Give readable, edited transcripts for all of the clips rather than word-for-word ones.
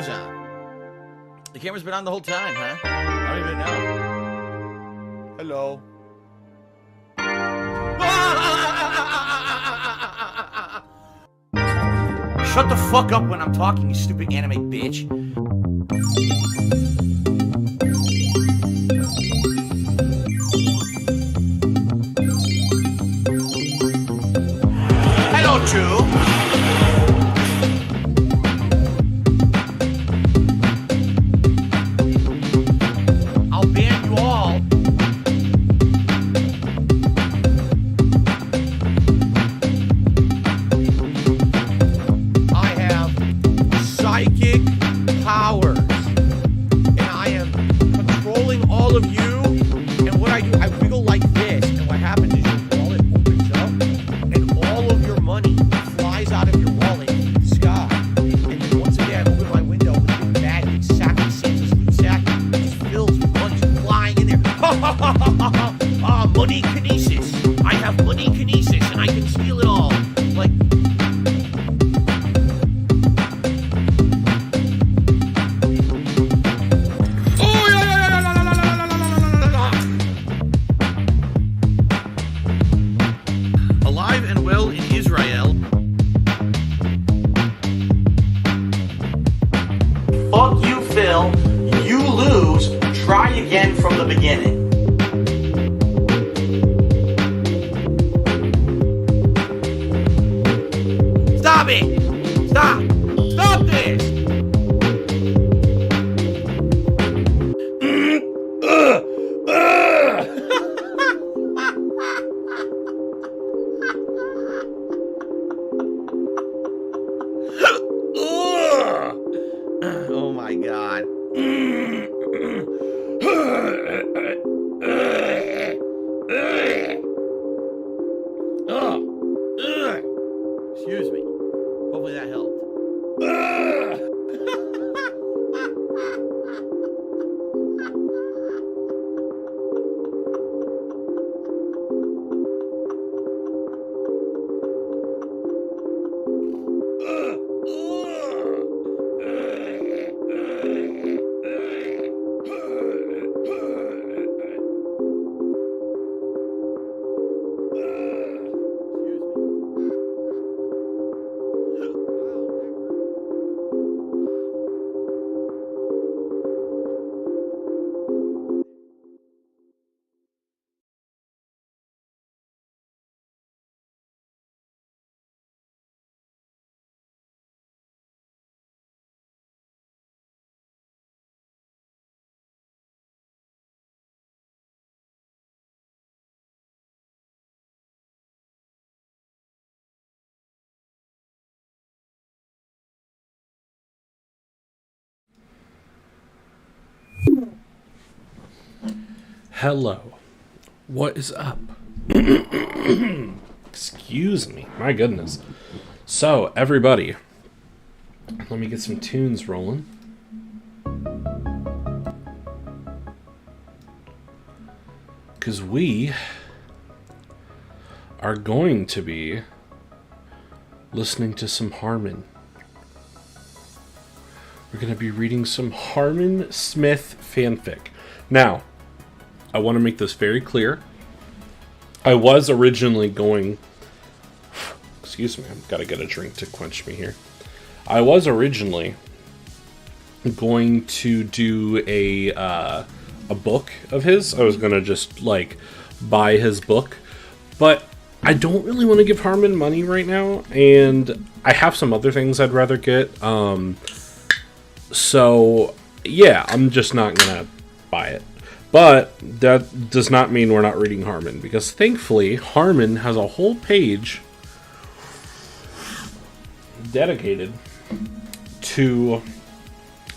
camera's on. The camera's been on the whole time, huh? I don't even know. Hello. Shut the fuck up when I'm talking, you stupid anime bitch. Hello, Drew. Money kinesis. I have money kinesis and I can steal it all. Like, alive and well in Israel. Fuck you, Phil. You lose. Try again from the beginning. Stop it! Stop! Stop this! Oh my God. Excuse me. Hopefully that helped. Hello. What is up? Excuse me. My goodness. So, everybody, let me get some tunes rolling. Because we are going to be listening to some Harman. We're going to be reading some Harman Smith fanfic. Now, I want to make this very clear. I was originally going... Excuse me, I've got to get a drink to quench me here. I was originally going to do a book of his. I was going to just, like, buy his book. But I don't really want to give Harman money right now. And I have some other things I'd rather get. So, yeah, I'm just not going to buy it. But that does not mean we're not reading Harman, because thankfully Harman has a whole page dedicated to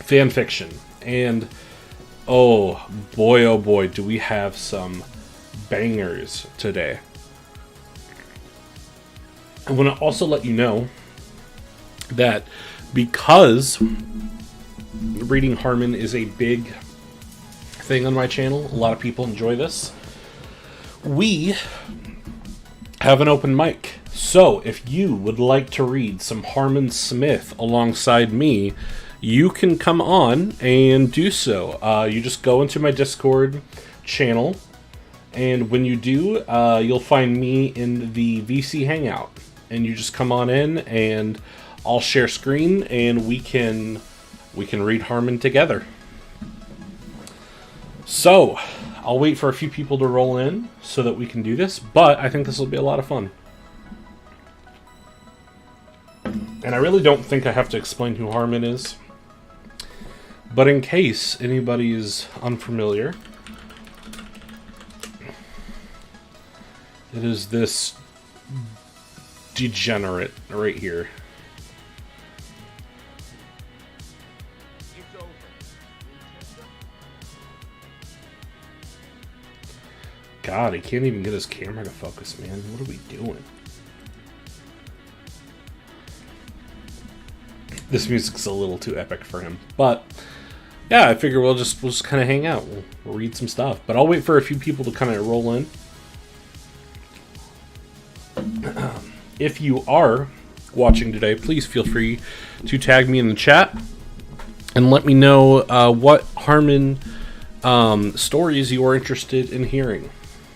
fan fiction. And oh boy, do we have some bangers today. I want to also let you know that because reading Harman is a big thing on my channel, a lot of people enjoy this, we have an open mic. So if you would like to read some Harman Smith alongside me, you can come on and do so. You just go into my Discord channel, and when you do, you'll find me in the VC Hangout, and you just come on in, and I'll share screen, and we can read Harman together. So, I'll wait for a few people to roll in so that we can do this, but I think this will be a lot of fun. And I really don't think I have to explain who Harman is, but in case anybody is unfamiliar, it is this degenerate right here. God, he can't even get his camera to focus, man. What are we doing? This music's a little too epic for him, but yeah, I figure we'll just kind of hang out. We'll read some stuff, but I'll wait for a few people to kind of roll in. If you are watching today, please feel free to tag me in the chat and let me know what Harman stories you are interested in hearing,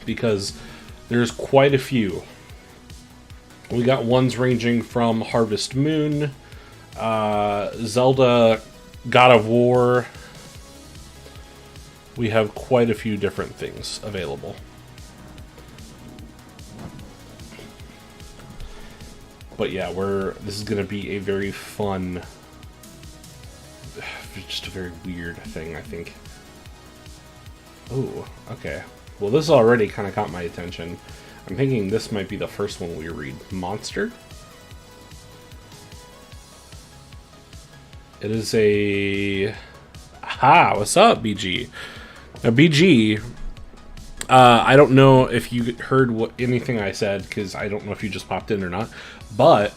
because there's quite a few. We got ones ranging from Harvest Moon, Zelda, God of War. We have quite a few different things available. But yeah, this is going to be a very fun, just a very weird thing, I think. Oh, okay. Well, this already kind of caught my attention. I'm thinking this might be the first one we read. Monster? It is a... Aha! What's up, BG? Now, BG... I don't know if you heard anything I said, because I don't know if you just popped in or not, but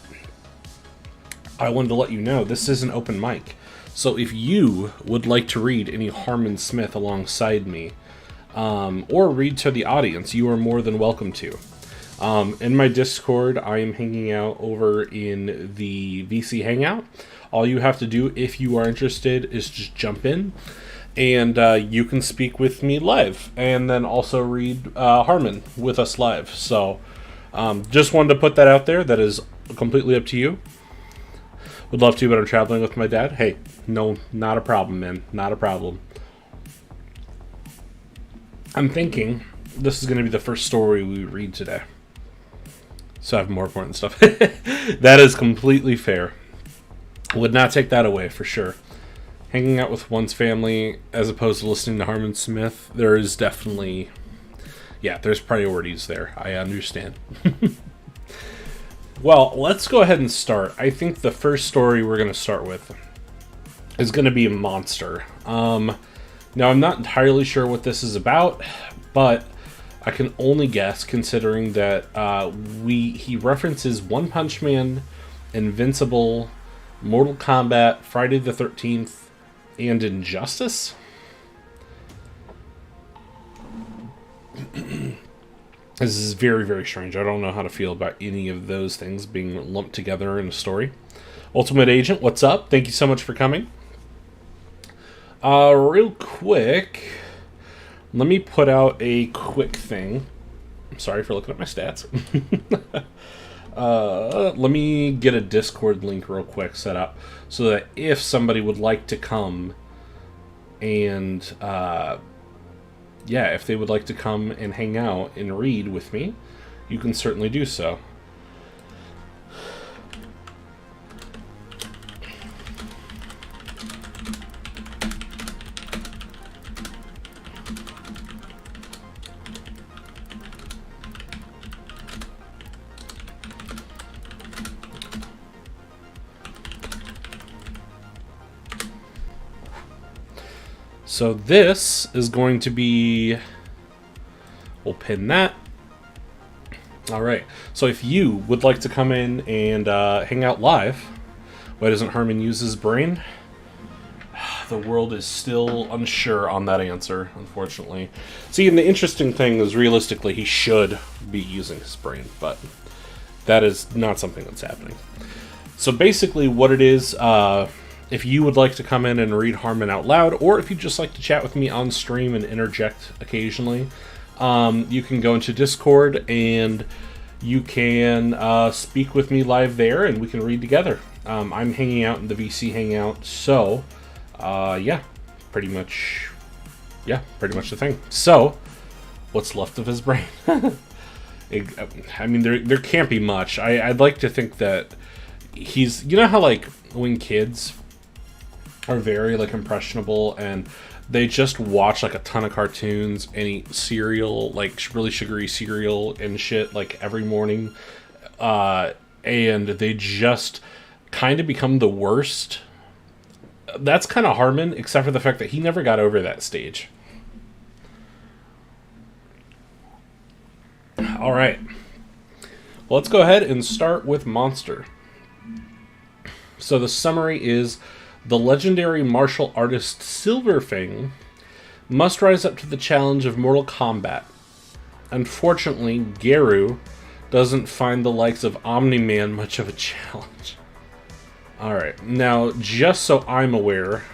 I wanted to let you know this is an open mic. So if you would like to read any Harman Smith alongside me, or read to the audience, you are more than welcome to. In my Discord, I am hanging out over in the VC Hangout. All you have to do, if you are interested, is just jump in, and you can speak with me live, and then also read Harman with us live. So, just wanted to put that out there. That is completely up to you. Would love to, but I'm traveling with my dad. Hey, no, not a problem, man. Not a problem. I'm thinking this is going to be the first story we read today. So I have more important stuff. That is completely fair. Would not take that away, for sure. Hanging out with one's family as opposed to listening to Harman Smith, there is definitely... Yeah, there's priorities there. I understand. Well, let's go ahead and start. I think the first story we're going to start with is going to be a monster. Now, I'm not entirely sure what this is about, but I can only guess, considering that he references One Punch Man, Invincible, Mortal Kombat, Friday the 13th, and Injustice? This is very, very strange. I don't know how to feel about any of those things being lumped together in a story. Ultimate Agent, what's up? Thank you so much for coming. Real quick, let me put out a quick thing. I'm sorry for looking at my stats. Let me get a Discord link real quick set up so that if somebody would like to come and, if they would like to come and hang out and read with me, you can certainly do so. So this is going to be, we'll pin that. All right. So if you would like to come in and hang out live, why doesn't Harman use his brain? The world is still unsure on that answer, unfortunately. See, and the interesting thing is, realistically, he should be using his brain, but that is not something that's happening. So basically what it is, if you would like to come in and read Harman out loud, or if you'd just like to chat with me on stream and interject occasionally, you can go into Discord and you can speak with me live there, and we can read together. I'm hanging out in the VC Hangout, so yeah, pretty much the thing. So, what's left of his brain? I mean, there can't be much. I'd like to think that he's, you know how like when kids are very like impressionable and they just watch like a ton of cartoons and eat cereal, like really sugary cereal and shit, like every morning, and they just kind of become the worst. That's kind of Harman, except for the fact that he never got over that stage. All right, well, let's go ahead and start with Monster. So the summary is: the legendary martial artist Silverfang must rise up to the challenge of Mortal Kombat. Unfortunately, Geru doesn't find the likes of Omni-Man much of a challenge. Alright, now, just so I'm aware,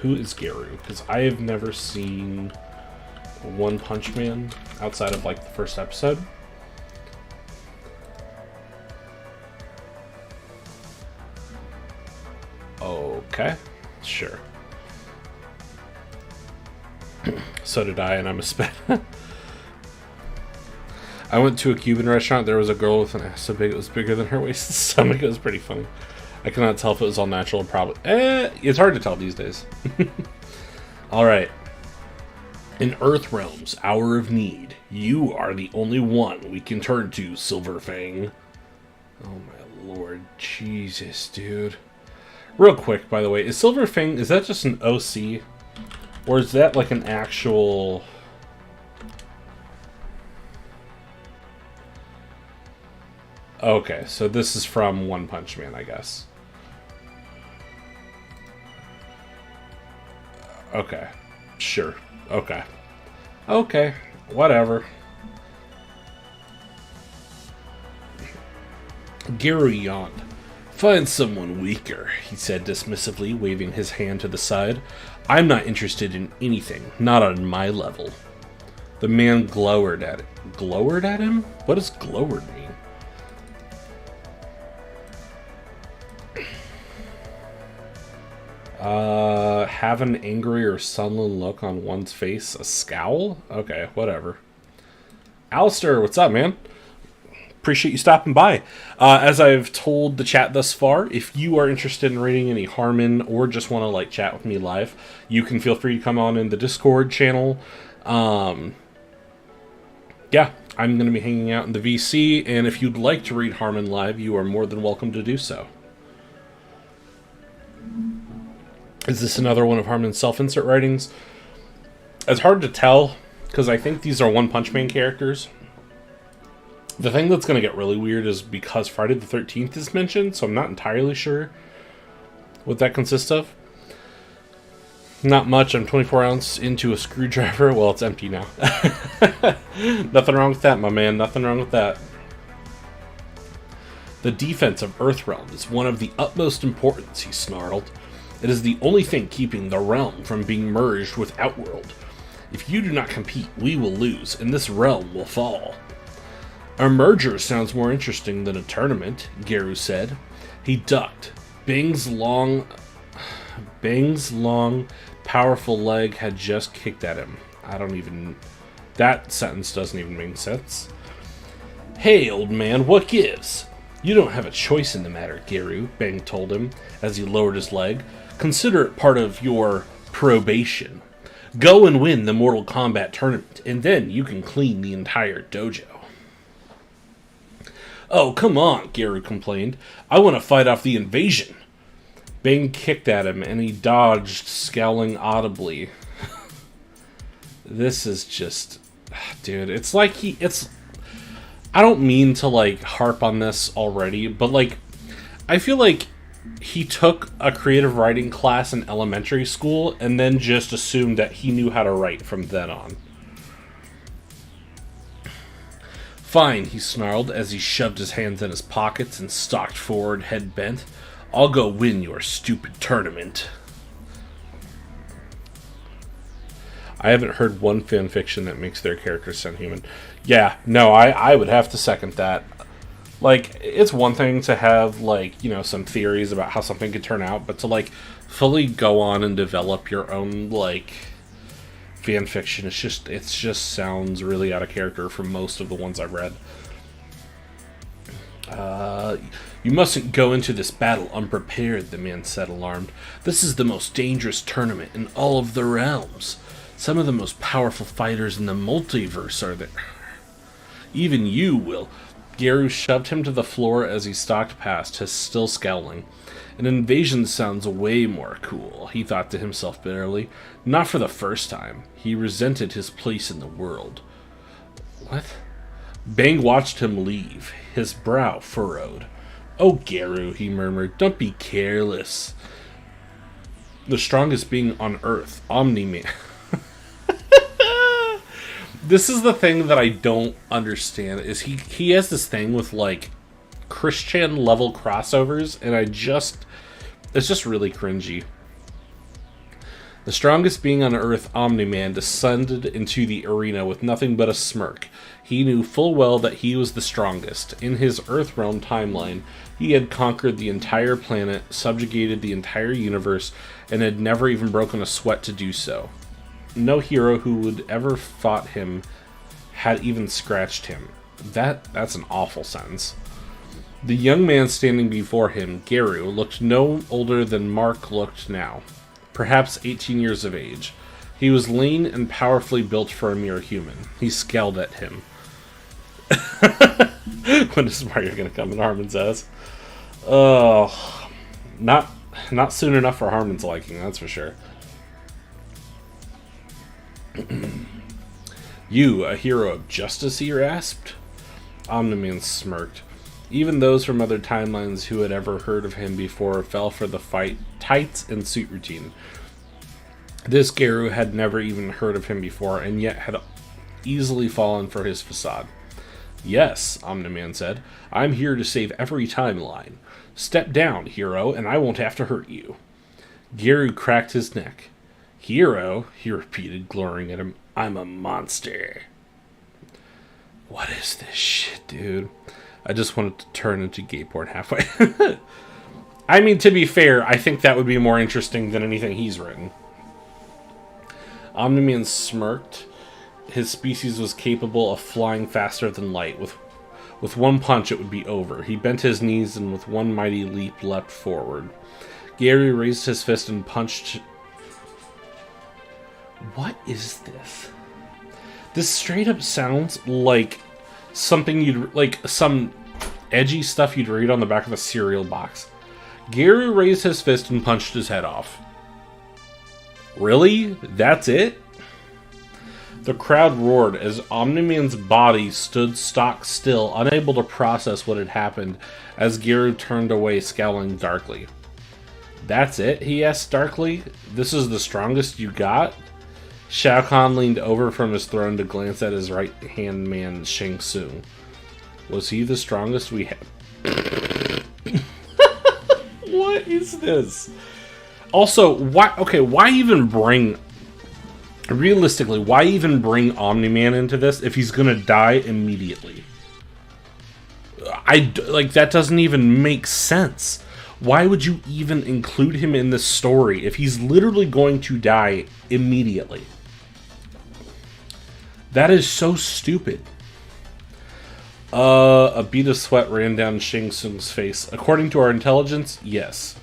who is Geru? Because I have never seen One Punch Man outside of, like, the first episode. Okay, sure. So did I, and I'm a sped. I went to a Cuban restaurant. There was a girl with an ass so big it was bigger than her waist and stomach. It was pretty funny. I cannot tell if it was all natural or probably. It's hard to tell these days. Alright. In Earth Realm's hour of need, you are the only one we can turn to, Silverfang. Oh my lord. Jesus, dude. Real quick, by the way, is Silverfang, is that just an OC? Or is that like an actual... Okay, so this is from One Punch Man, I guess. Okay, sure. Okay. Okay, whatever. Geru yawned. Find someone weaker, he said dismissively, waving his hand to the side. I'm not interested in anything, not on my level. The man glowered at it. Glowered at him? What does glowered mean? Have an angry or sullen look on one's face. A scowl? Okay, whatever. Alistair, what's up, man? Appreciate you stopping by. As I've told the chat thus far, if you are interested in reading any Harman or just want to like chat with me live, you can feel free to come on in the Discord channel. Yeah, I'm going to be hanging out in the VC, and if you'd like to read Harman live, you are more than welcome to do so. Is this another one of Harman's self-insert writings? It's hard to tell, because I think these are One Punch Man characters. The thing that's going to get really weird is because Friday the 13th is mentioned, so I'm not entirely sure what that consists of. Not much. I'm 24 ounce into a screwdriver. Well, it's empty now. Nothing wrong with that, my man. Nothing wrong with that. The defense of Earthrealm is one of the utmost importance, he snarled. It is the only thing keeping the realm from being merged with Outworld. If you do not compete, we will lose, and this realm will fall. A merger sounds more interesting than a tournament, Geru said. He ducked. Bing's long, powerful leg had just kicked at him. That sentence doesn't even make sense. Hey, old man, what gives? You don't have a choice in the matter, Geru, Bing told him as he lowered his leg. Consider it part of your probation. Go and win the Mortal Kombat tournament, and then you can clean the entire dojo. Oh, come on, Geru complained. I want to fight off the invasion. Bing kicked at him, and he dodged, scowling audibly. This is just... Dude, it's like I don't mean to, like, harp on this already, but, like, I feel like he took a creative writing class in elementary school and then just assumed that he knew how to write from then on. Fine, he snarled as he shoved his hands in his pockets and stalked forward, head bent. I'll go win your stupid tournament. I haven't heard one fanfiction that makes their characters sound human. Yeah, no, I would have to second that. Like, it's one thing to have, like, you know, some theories about how something could turn out, but to, like, fully go on and develop your own, like, fanfiction, it just sounds really out of character for most of the ones I've read. You mustn't go into this battle unprepared, the man said, alarmed. This is the most dangerous tournament in all of the realms. Some of the most powerful fighters in the multiverse are there. Even you will. Garu shoved him to the floor as he stalked past, still scowling. An invasion sounds way more cool, he thought to himself bitterly. Not for the first time. He resented his place in the world. What? Bang watched him leave, his brow furrowed. Oh, Garu, he murmured, don't be careless. The strongest being on Earth, Omni-Man. This is the thing that I don't understand, is he has this thing with, like, Christian level crossovers, and it's just really cringy. The strongest being on Earth, Omni-Man, descended into the arena with nothing but a smirk. He knew full well that he was the strongest. In his Earthrealm timeline, he had conquered the entire planet, subjugated the entire universe, and had never even broken a sweat to do so. No hero who would ever fought him had even scratched him. That's an awful sentence. The young man standing before him, Garu, looked no older than Mark looked now. Perhaps 18 years of age. He was lean and powerfully built for a mere human. He scowled at him. When is Mario gonna come in Harman's ass? Oh, not soon enough for Harman's liking, that's for sure. You, a hero of justice, he rasped. Omni-Man smirked. Even those from other timelines who had ever heard of him before fell for the fight, tights, and suit routine. This Garu had never even heard of him before, and yet had easily fallen for his facade. Yes, Omni-Man said, I'm here to save every timeline. Step down, hero, and I won't have to hurt you. Garu cracked his neck. Hero, he repeated, gloring at him. I'm a monster. What is this shit, dude? I just wanted to turn into gay porn halfway. I mean, to be fair, I think that would be more interesting than anything he's written. Omni-Man smirked. His species was capable of flying faster than light. With one punch, it would be over. He bent his knees and with one mighty leap leapt forward. Gary raised his fist and punched... What is this? This straight up sounds like something like some edgy stuff you'd read on the back of a cereal box. Gary raised his fist and punched his head off. Really? That's it? The crowd roared as Omni-Man's body stood stock still, unable to process what had happened, as Gary turned away, scowling darkly. That's it? He asked darkly. This is the strongest you got? Shao Kahn leaned over from his throne to glance at his right-hand man, Shang Tsung. Was he the strongest we had? What is this? Also, why even bring... Realistically, why even bring Omni-Man into this if he's gonna die immediately? That doesn't even make sense. Why would you even include him in this story if he's literally going to die immediately? That is so stupid. A bead of sweat ran down Shang Tsung's face. According to our intelligence, yes.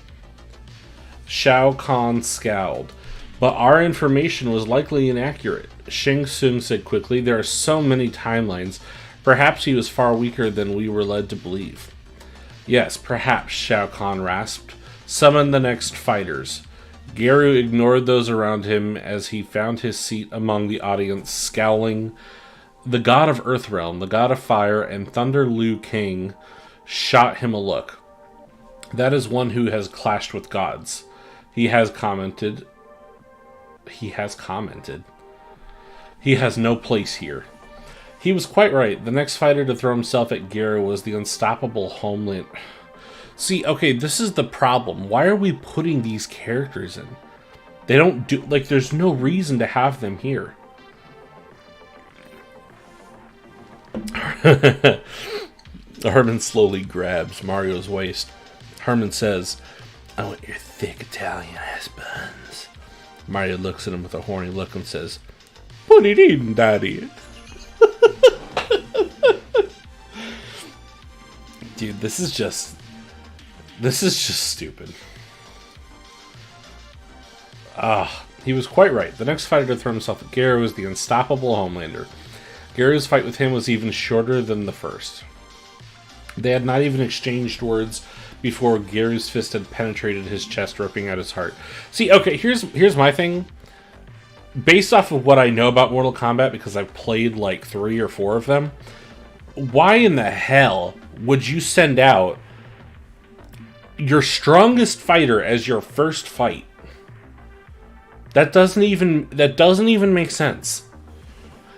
Shao Kahn scowled. But our information was likely inaccurate. Shang Tsung said quickly, there are so many timelines. Perhaps he was far weaker than we were led to believe. Yes, perhaps, Shao Kahn rasped. Summon the next fighters. Garu ignored those around him as he found his seat among the audience, scowling. The god of Earthrealm, the god of fire, and Thunder Liu Kang shot him a look. That is one who has clashed with gods. He has commented. He has no place here. He was quite right. The next fighter to throw himself at Garu was the unstoppable Homeland. See, okay, this is the problem. Why are we putting these characters in? They don't do... Like, there's no reason to have them here. Harman slowly grabs Mario's waist. Harman says, "I want your thick Italian ass buns." Mario looks at him with a horny look and says, "Put it in, Daddy." Dude, this is just stupid. He was quite right. The next fighter to throw himself at Garo was the unstoppable Homelander. Garo's fight with him was even shorter than the first. They had not even exchanged words before Garo's fist had penetrated his chest, ripping out his heart. See, okay, here's my thing. Based off of what I know about Mortal Kombat, because I've played like 3 or 4 of them, why in the hell would you send out your strongest fighter as your first fight? That doesn't even make sense.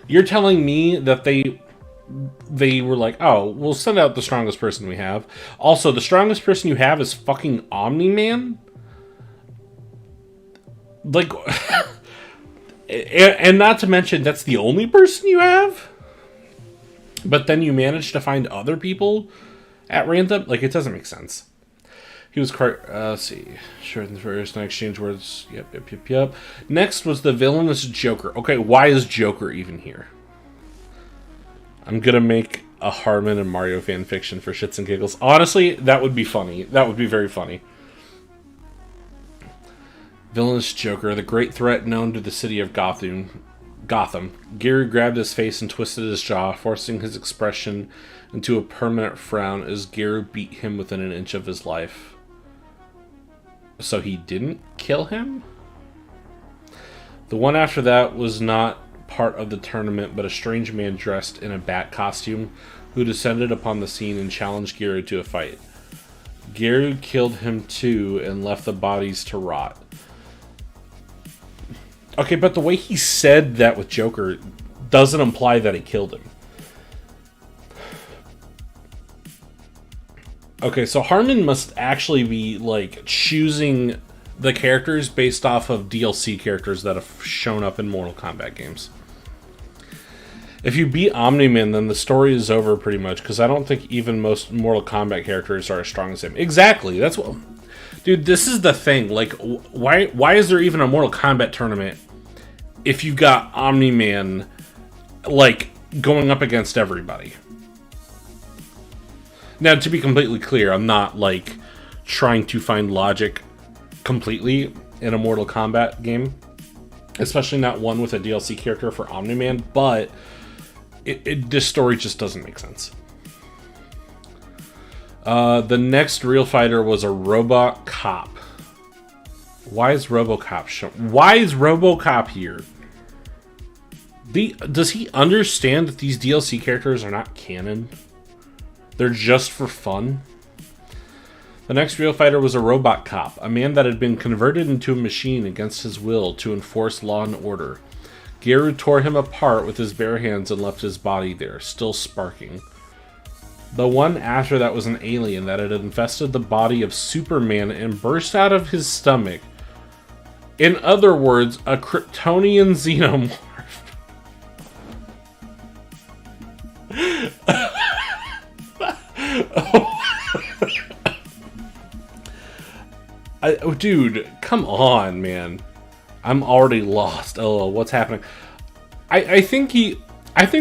You're telling me that they were like, oh, we'll send out the strongest person we have. Also, the strongest person you have is fucking Omni-Man? Like, and not to mention, that's the only person you have? But then you manage to find other people at random? Like, it doesn't make sense. He was let's see. Short and first, and exchange words. Yep. Next was the villainous Joker. Okay, why is Joker even here? I'm gonna make a Harman and Mario fanfiction for shits and giggles. Honestly, that would be funny. That would be very funny. Villainous Joker, the great threat known to the city of Gotham. Gary grabbed his face and twisted his jaw, forcing his expression into a permanent frown as Gary beat him within an inch of his life. So he didn't kill him? The one after that was not part of the tournament, but a strange man dressed in a bat costume who descended upon the scene and challenged Gary to a fight. Gary killed him too and left the bodies to rot. Okay, but the way he said that with Joker doesn't imply that he killed him. Okay, so Harman must actually be, like, choosing the characters based off of DLC characters that have shown up in Mortal Kombat games. If you beat Omni-Man, then the story is over pretty much, because I don't think even most Mortal Kombat characters are as strong as him. Exactly, that's what... Dude, this is the thing. Like, why is there even a Mortal Kombat tournament if you got Omni-Man, like, going up against everybody? Now, to be completely clear, I'm not, like, trying to find logic completely in a Mortal Kombat game. Especially not one with a DLC character for Omni-Man, but this story just doesn't make sense. The next real fighter was a robot cop. Why is RoboCop here? Does he understand that these DLC characters are not canon? They're just for fun? The next real fighter was a robot cop, a man that had been converted into a machine against his will to enforce law and order. Gary tore him apart with his bare hands and left his body there, still sparking. The one after that was an alien that had infested the body of Superman and burst out of his stomach. In other words, a Kryptonian xenomorph. Dude, come on, man. I'm already lost. Oh, what's happening? I think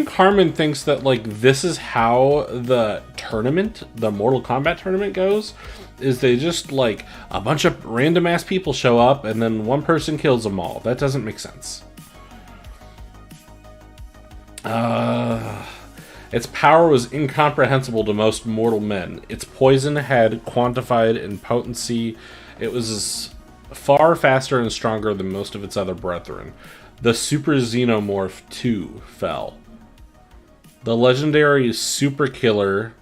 Harman thinks that, like, this is how the tournament, the Mortal Kombat tournament goes. Is they just, like, a bunch of random ass people show up and then one person kills them all. That doesn't make sense. Its power was incomprehensible to most mortal men. Its poison had quantified in potency. It was far faster and stronger than most of its other brethren. The Super Xenomorph, too, fell. The legendary Super Killer...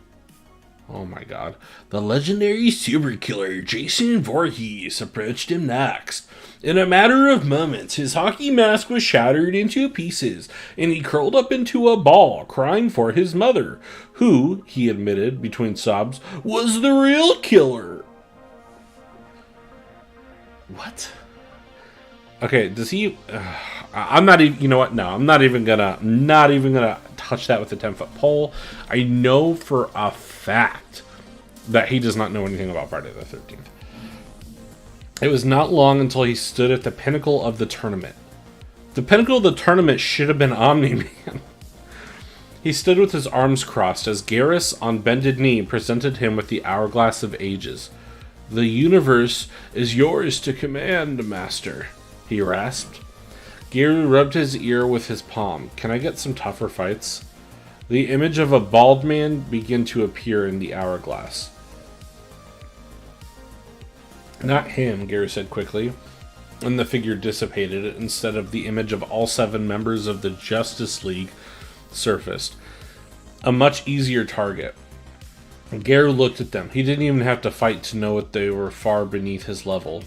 Oh my god. The legendary super killer Jason Voorhees approached him next. In a matter of moments, his hockey mask was shattered into pieces, and he curled up into a ball, crying for his mother, who, he admitted between sobs, was the real killer. What? Okay, does he... I'm not even... You know what? No, I'm not even gonna touch that with a 10-foot pole. I know for a fact that he does not know anything about Friday the 13th. It was not long until he stood at the pinnacle of the tournament. The pinnacle of the tournament should have been Omni-Man. He stood with his arms crossed as Garrus, on bended knee, presented him with the Hourglass of Ages. The universe is yours to command, Master, he rasped. Garu rubbed his ear with his palm. Can I get some tougher fights? The image of a bald man began to appear in the hourglass. Not him, Garu said quickly, and the figure dissipated. Instead of the image of all 7 members of the Justice League surfaced. A much easier target. Garu looked at them. He didn't even have to fight to know that they were far beneath his level.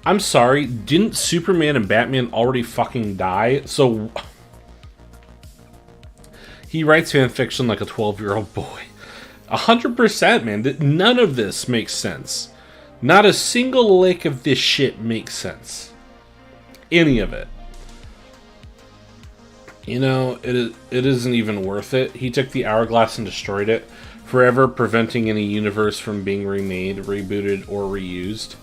I'm sorry, didn't Superman and Batman already fucking die? So... He writes fanfiction like a 12-year-old boy. 100%, man. None of this makes sense. Not a single lick of this shit makes sense. Any of it. You know, it isn't even worth it. He took the hourglass and destroyed it, forever preventing any universe from being remade, rebooted, or reused.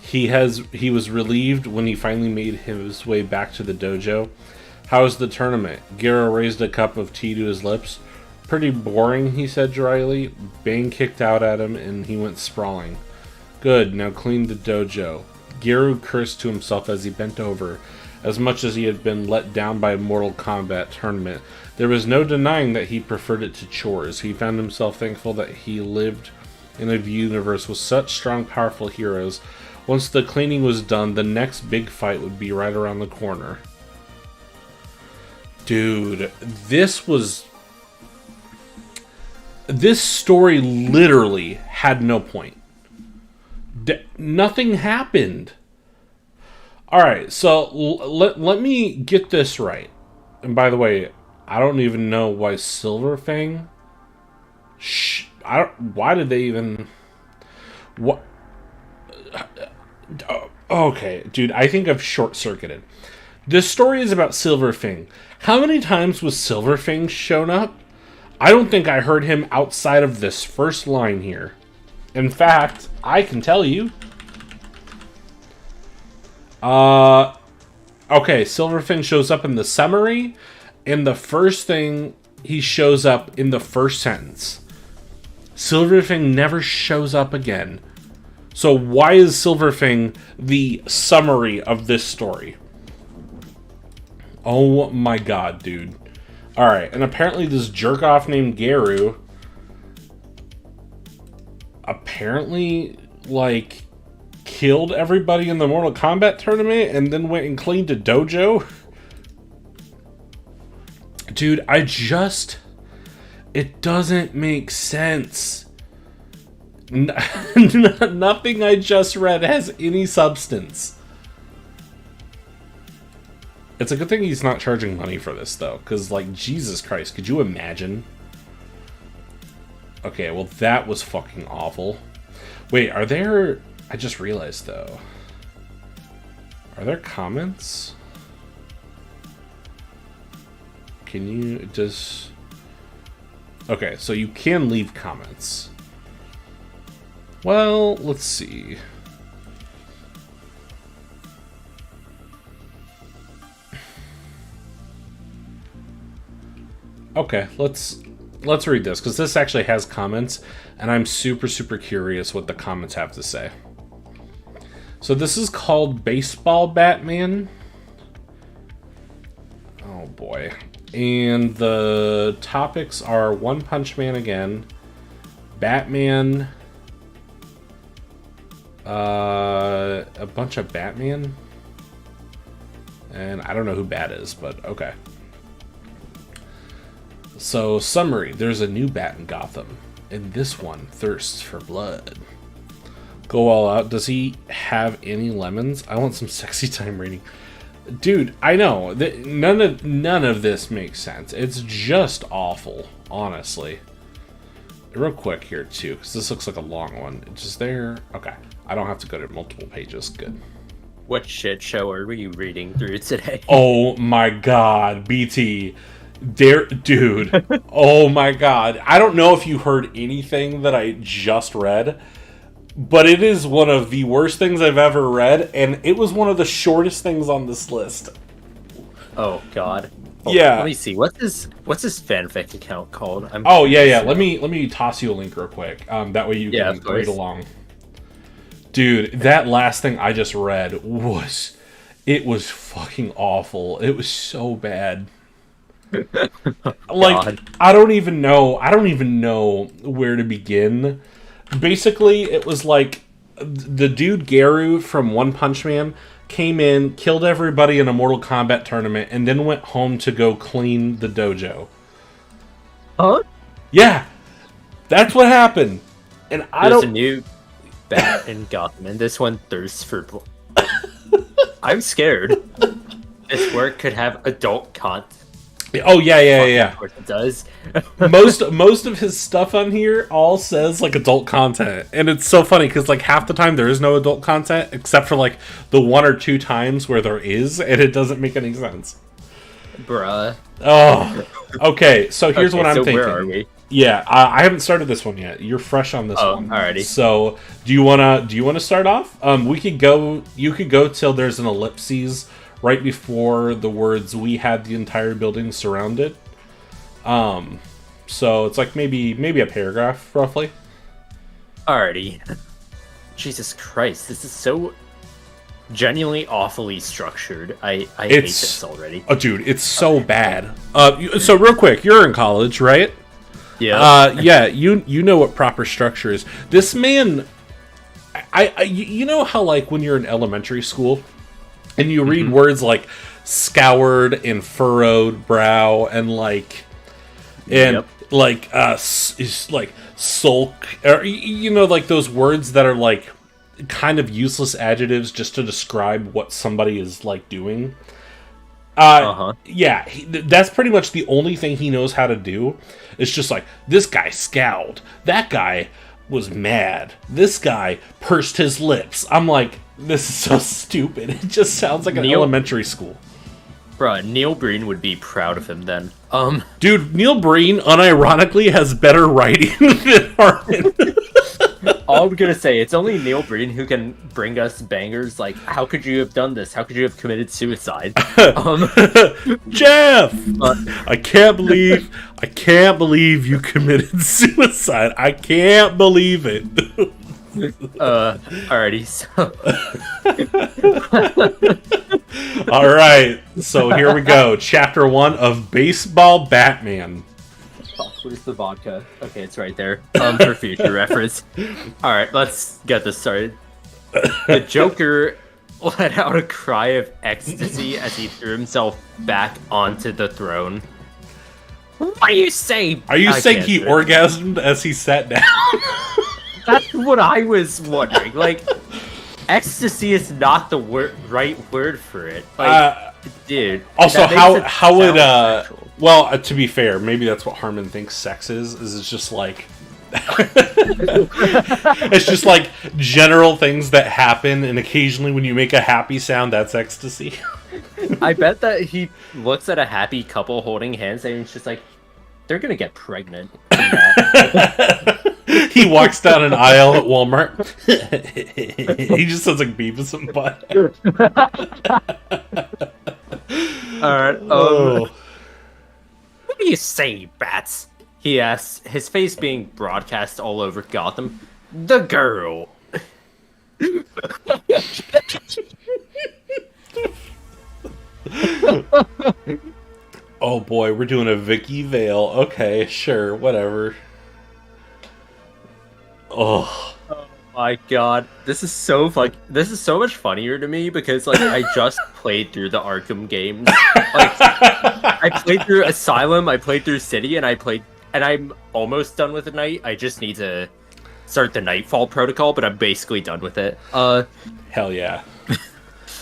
He was relieved when he finally made his way back to the dojo. How was the tournament? Garo raised a cup of tea to his lips. Pretty boring, he said dryly. Bane kicked out at him and he went sprawling. Good, now clean the dojo. Garo cursed to himself as he bent over. As much as he had been let down by a Mortal Kombat tournament, there was no denying that he preferred it to chores. He found himself thankful that he lived in a universe with such strong, powerful heroes. Once the cleaning was done, the next big fight would be right around the corner. Dude, this story literally had no point. Nothing happened. Alright, so let me get this right. And by the way, I don't even know why Silverfang... why did they even... What? Okay, dude, I think I've short-circuited. This story is about Silverfang. How many times was Silverfang shown up? I don't think I heard him outside of this first line here. In fact, I can tell you. Okay, Silverfang shows up in the summary, and the first thing he shows up in the first sentence. Silverfang never shows up again. So why is Silverfang the summary of this story? Oh my god, dude. Alright, and apparently this jerk-off named Garu apparently, like, killed everybody in the Mortal Kombat tournament and then went and cleaned a dojo. Dude, it doesn't make sense. Nothing I just read has any substance. It's a good thing he's not charging money for this, though, because, like, Jesus Christ, could you imagine? Okay, well, that was fucking awful. Wait, are there... I just realized, though. Are there comments? Can you just... Okay, so you can leave comments. Well, let's see. Okay, let's read this, because this actually has comments, and I'm super, super curious what the comments have to say. So this is called Baseball Batman. Oh boy. And the topics are One Punch Man again, Batman, a bunch of Batman, and I don't know who Bat is, but okay. So, summary. There's a new bat in Gotham, and this one thirsts for blood. Go all out. Does he have any lemons? I want some sexy time reading. Dude, I know. None of this makes sense. It's just awful, honestly. Real quick here, too, because this looks like a long one. It's just there. Okay. I don't have to go to multiple pages. Good. What shit show are we reading through today? Oh my god, BT. Dude. Oh my god. I don't know if you heard anything that I just read, but it is one of the worst things I've ever read, and it was one of the shortest things on this list. Oh god. Yeah. Let me see. What's this fanfic account called? Yeah. Let me toss you a link real quick. That way you can read along. Dude, that last thing I just read was fucking awful. It was so bad. Like, I don't even know where to begin. Basically, it was like the dude Garu from One Punch Man came in, killed everybody in a Mortal Kombat tournament, and then went home to go clean the dojo. Huh? Yeah, that's what happened. And There's a new bat in Gotham, and this one thirsts for blood. I'm scared. This work could have adult content. Oh yeah. Of course it does. most of his stuff on here all says like adult content, and it's so funny because like half the time there is no adult content except for like the one or two times where there is, and it doesn't make any sense. Bruh. Oh, okay. So here's what I'm thinking. Where are we? Yeah, I haven't started this one yet. You're fresh on this one. Alrighty. So do you wanna start off? You could go till there's an ellipses right before the words "we had the entire building surrounded." So it's like maybe a paragraph roughly. Alrighty. Jesus Christ, this is so genuinely awfully structured. I hate this already. Oh, dude, it's so bad. So real quick, you're in college, right? Yeah. Yeah. You know what proper structure is. This man, you know how like when you're in elementary school and you read words like scoured and furrowed brow and like is like sulk, or you know, like those words that are like kind of useless adjectives just to describe what somebody is like doing. Yeah, that's pretty much the only thing he knows how to do. It's just like, this guy scowled, that guy was mad, this guy pursed his lips. I'm like, this is so stupid. It just sounds like an elementary school. Bruh, Neil Breen would be proud of him then. Dude, Neil Breen unironically has better writing than Harman. All I'm gonna say, it's only Neil Breen who can bring us bangers like, how could you have done this? How could you have committed suicide? Jeff! I can't believe you committed suicide. I can't believe it. Alrighty, so... Alright, so here we go. Chapter 1 of Baseball Batman. Oh, where's the vodka? Okay, it's right there. For future reference. Alright, let's get this started. The Joker let out a cry of ecstasy as he threw himself back onto the throne. What do you say? Are you saying he orgasmed as he sat down? That's what I was wondering. Like, ecstasy is not the right word for it. Like, dude. Also, how would well, to be fair, maybe that's what Harman thinks sex is it's just like it's just like general things that happen, and occasionally when you make a happy sound, that's ecstasy. I bet that he looks at a happy couple holding hands and he's just like, they're gonna get pregnant. He walks down an aisle at Walmart. He just sounds like Beavis and Butt. Alright, what do you say, Bats? He asks, his face being broadcast all over Gotham. The girl. Oh boy, we're doing a Vicky Vale. Okay, sure, whatever. Oh my god, this is so much funnier to me because like I just played through the Arkham games Like, I played through Asylum, I played through City, and I'm almost done with the night. I just need to start the Nightfall protocol, but I'm basically done with it. Hell yeah.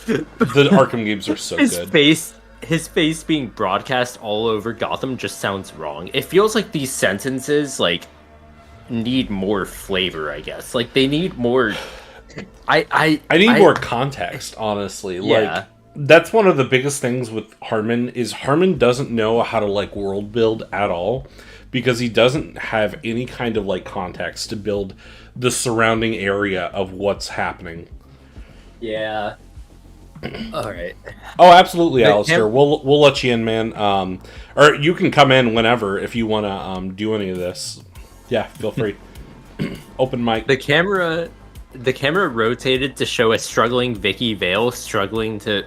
The Arkham games are so good. His face being broadcast all over Gotham just sounds wrong. It feels like these sentences like need more flavor, I guess. Like they need more. I need more context, honestly. Yeah. Like that's one of the biggest things with Harman is Harman doesn't know how to like world build at all because he doesn't have any kind of like context to build the surrounding area of what's happening. Yeah. All right. Oh, absolutely, Alistair. We'll let you in, man. Or you can come in whenever if you want to do any of this. Yeah, feel free. Open mic. The camera rotated to show a struggling Vicky Vale struggling to.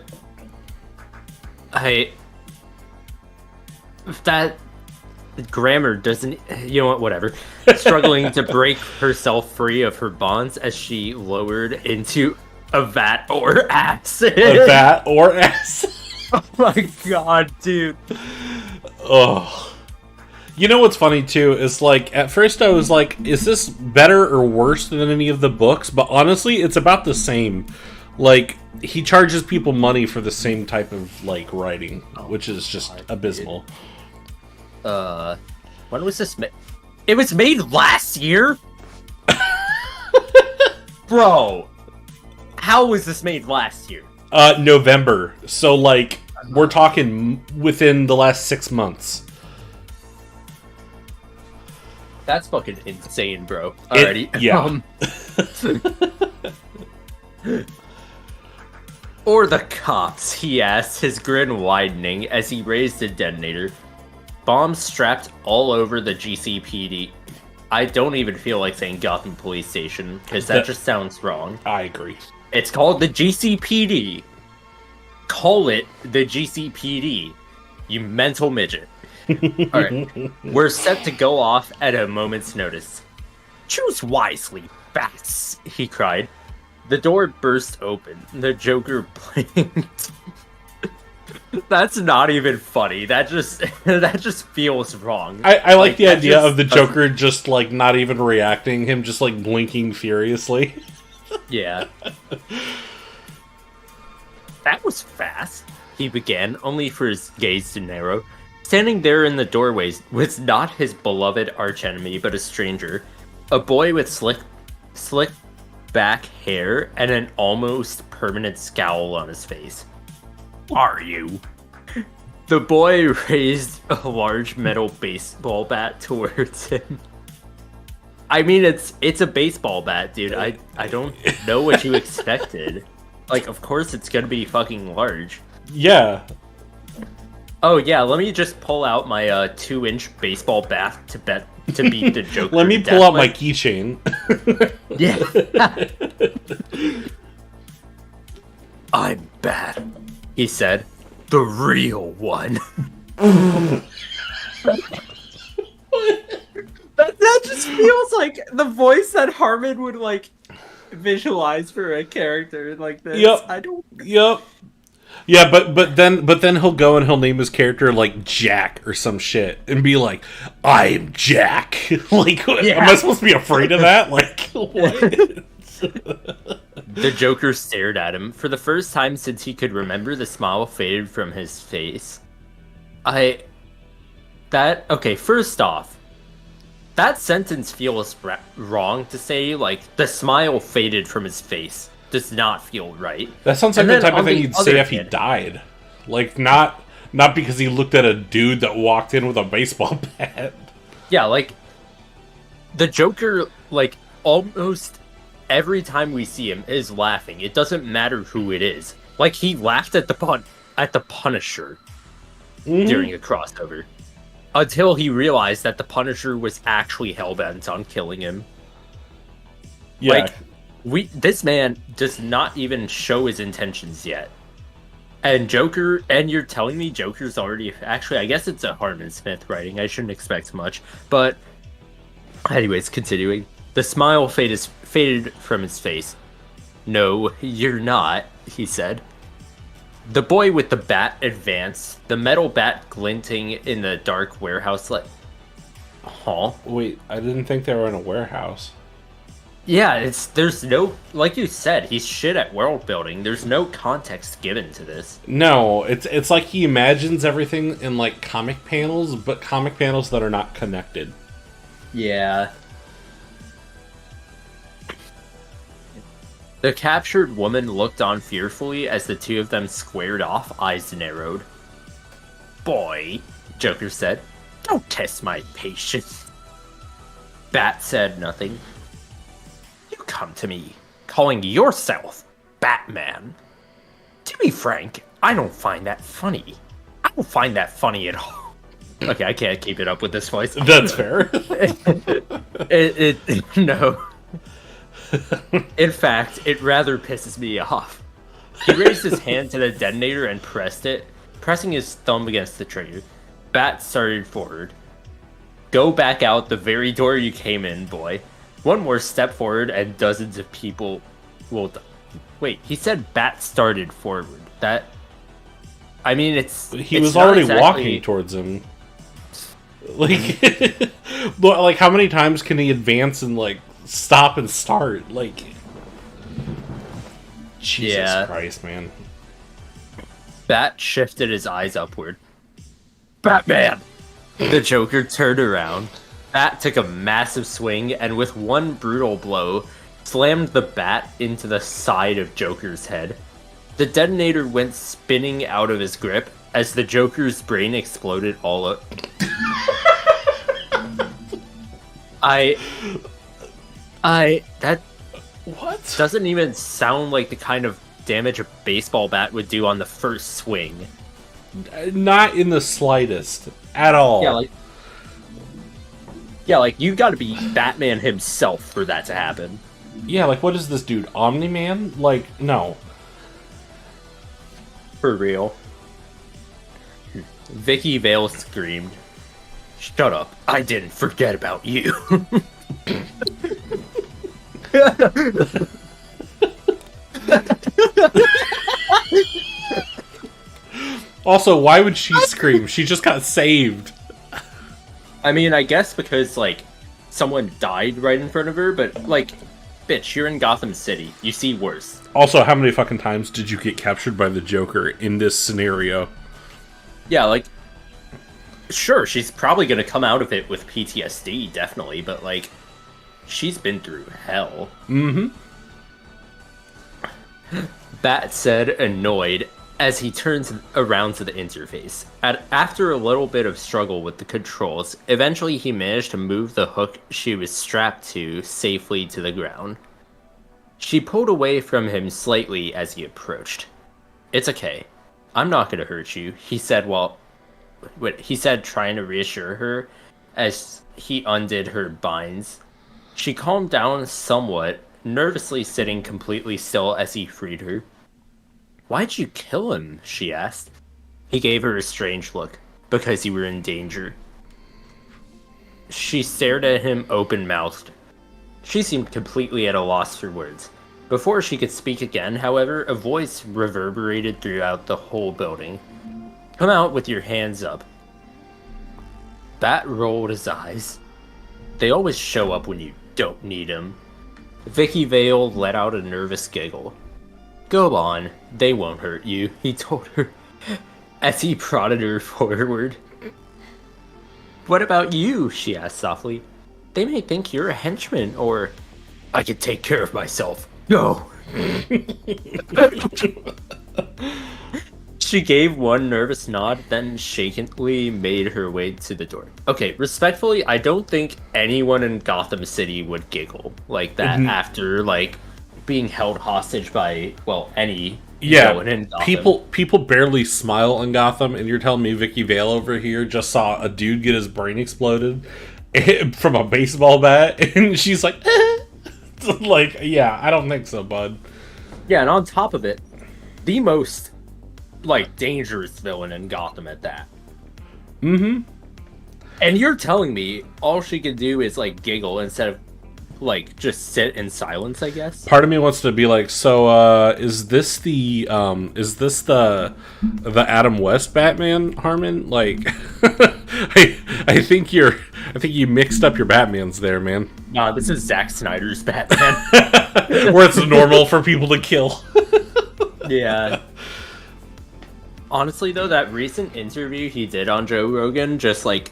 That grammar doesn't. You know what? Whatever. Struggling to break herself free of her bonds as she lowered into a vat or acid. A vat or acid. Oh my god, dude. Oh. You know what's funny too is like at first I was like, is this better or worse than any of the books? But honestly, it's about the same. Like he charges people money for the same type of like writing, which is just abysmal. When was this made? It was made last year? Bro. How was this made last year? November. So like we're talking within the last 6 months. That's fucking insane, bro. Alrighty. Yeah. Or the cops, he asked, his grin widening as he raised a detonator. Bombs strapped all over the GCPD. I don't even feel like saying Gotham Police Station, because that just sounds wrong. I agree. It's called the GCPD. Call it the GCPD, you mental midget. Alright, we're set to go off at a moment's notice. Choose wisely, bats, he cried. The door burst open. The Joker blinked. That's not even funny. That just feels wrong. I like the idea of the Joker just like not even reacting, him just like blinking furiously. Yeah. That was fast, he began, only for his gaze to narrow. Standing there in the doorway was not his beloved archenemy, but a stranger. A boy with slick back hair and an almost permanent scowl on his face. Are you? The boy raised a large metal baseball bat towards him. I mean, it's a baseball bat, dude. I don't know what you expected. Like, of course it's gonna be fucking large. Yeah. Oh yeah, let me just pull out my 2-inch baseball bat to beat the Joker. Let me pull out my keychain. Yeah. I'm bad, he said. The real one. That just feels like the voice that Harman would like visualize for a character like this. Yep. Yep. Yeah, but then he'll go and he'll name his character like Jack or some shit and be like, "I'm Jack." Like, yeah. Am I supposed to be afraid of that? Like, what? The Joker stared at him. For the first time since he could remember, the smile faded from his face. Okay, first off, that sentence feels wrong to say. Like, the smile faded from his face does not feel right. That sounds like the type of thing you'd say if he died. Like, not because he looked at a dude that walked in with a baseball bat. Yeah, like, the Joker, like, almost every time we see him is laughing. It doesn't matter who it is. Like, he laughed at the Punisher during a crossover. Until he realized that the Punisher was actually hellbent on killing him. Yeah. Like, this man does not even show his intentions yet. And you're telling me Joker's already... Actually, I guess it's a Harman Smith writing. I shouldn't expect much. But, anyways, continuing. The smile faded from his face. No, you're not, he said. The boy with the bat advanced, the metal bat glinting in the dark warehouse light. Huh? Wait, I didn't think they were in a warehouse. Yeah, there's no, like you said, he's shit at world building. There's no context given to this. No, it's like he imagines everything in like comic panels, but comic panels that are not connected. Yeah. The captured woman looked on fearfully as the two of them squared off, eyes narrowed. Boy, Joker said, don't test my patience. Bat said nothing. You come to me, calling yourself Batman. To be frank, I don't find that funny. I don't find that funny at all. Okay, I can't keep it up with this voice. That's fair. No. In fact, it rather pisses me off. He raised his hand to the detonator and pressed it, pressing his thumb against the trigger. Bat started forward. Go back out the very door you came in, boy. One more step forward and dozens of people will die. Wait, he said Bat started forward. That... I mean, He was already walking towards him. Like... but, like, how many times can he advance and, like, stop and start? Like... Jesus Christ, man. Bat shifted his eyes upward. Batman! The Joker turned around. Bat took a massive swing and with one brutal blow, slammed the bat into the side of Joker's head. The detonator went spinning out of his grip as the Joker's brain exploded all up. That What? doesn't even sound like the kind of damage a baseball bat would do on the first swing. Not in the slightest. At all. Yeah, like you gotta be Batman himself for that to happen. Yeah, like, what is this dude? Omni-Man? Like, no. For real. Vicky Vale screamed. Shut up. I didn't forget about you. Also, why would she scream? She just got saved. I mean, I guess because, like, someone died right in front of her, but, like, bitch, you're in Gotham City. You see worse. Also, how many fucking times did you get captured by the Joker in this scenario? Yeah, like, sure, she's probably gonna come out of it with PTSD, definitely, but, like, she's been through hell. Mm-hmm. Bat said, annoyed, as he turns around to the interface. After a little bit of struggle with the controls, eventually he managed to move the hook she was strapped to safely to the ground. She pulled away from him slightly as he approached. It's okay. I'm not gonna hurt you, he said trying to reassure her as he undid her binds. She calmed down somewhat, nervously sitting completely still as he freed her. Why'd you kill him? She asked. He gave her a strange look. Because you were in danger. She stared at him open-mouthed. She seemed completely at a loss for words. Before she could speak again, however, a voice reverberated throughout the whole building. Come out with your hands up. Bat rolled his eyes. They always show up when you don't need them. Vicky Vale let out a nervous giggle. Go on, they won't hurt you, he told her, as he prodded her forward. What about you? She asked softly. They may think you're a henchman, or I can take care of myself. Go! She gave one nervous nod, then shakenly made her way to the door. Okay, respectfully, I don't think anyone in Gotham City would giggle like that after, like, being held hostage by, well, any villain in Gotham. People barely smile in Gotham, and you're telling me Vicky Vale over here just saw a dude get his brain exploded from a baseball bat, and she's like, eh. Like, yeah, I don't think so, bud. Yeah, and on top of it, the most, like, dangerous villain in Gotham at that. Mm-hmm. And you're telling me all she can do is, like, giggle instead of like just sit in silence, I guess. Part of me wants to be like, so is this the Adam West Batman, Harman? Like, I think you mixed up your Batmans there, man. Nah, this is Zack Snyder's Batman. Where it's normal for people to kill. Yeah. Honestly, though, that recent interview he did on Joe Rogan just, like,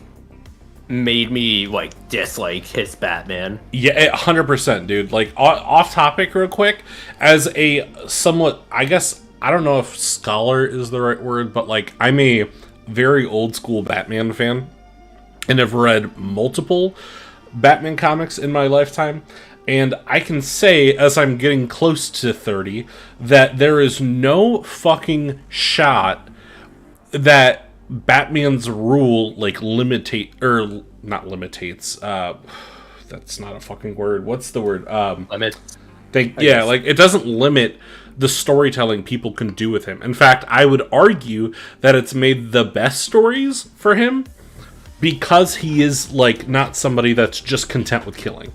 made me, like, dislike his Batman. Yeah, 100%, dude. Like, off topic real quick, as a somewhat, I guess, I don't know if scholar is the right word, but, like, I'm a very old school Batman fan, and have read multiple Batman comics in my lifetime. And I can say, as I'm getting close to 30, that there is no fucking shot that Batman's rule, like, not limitates, that's not a fucking word. What's the word? Limit. Like, it doesn't limit the storytelling people can do with him. In fact, I would argue that it's made the best stories for him because he is, like, not somebody that's just content with killing.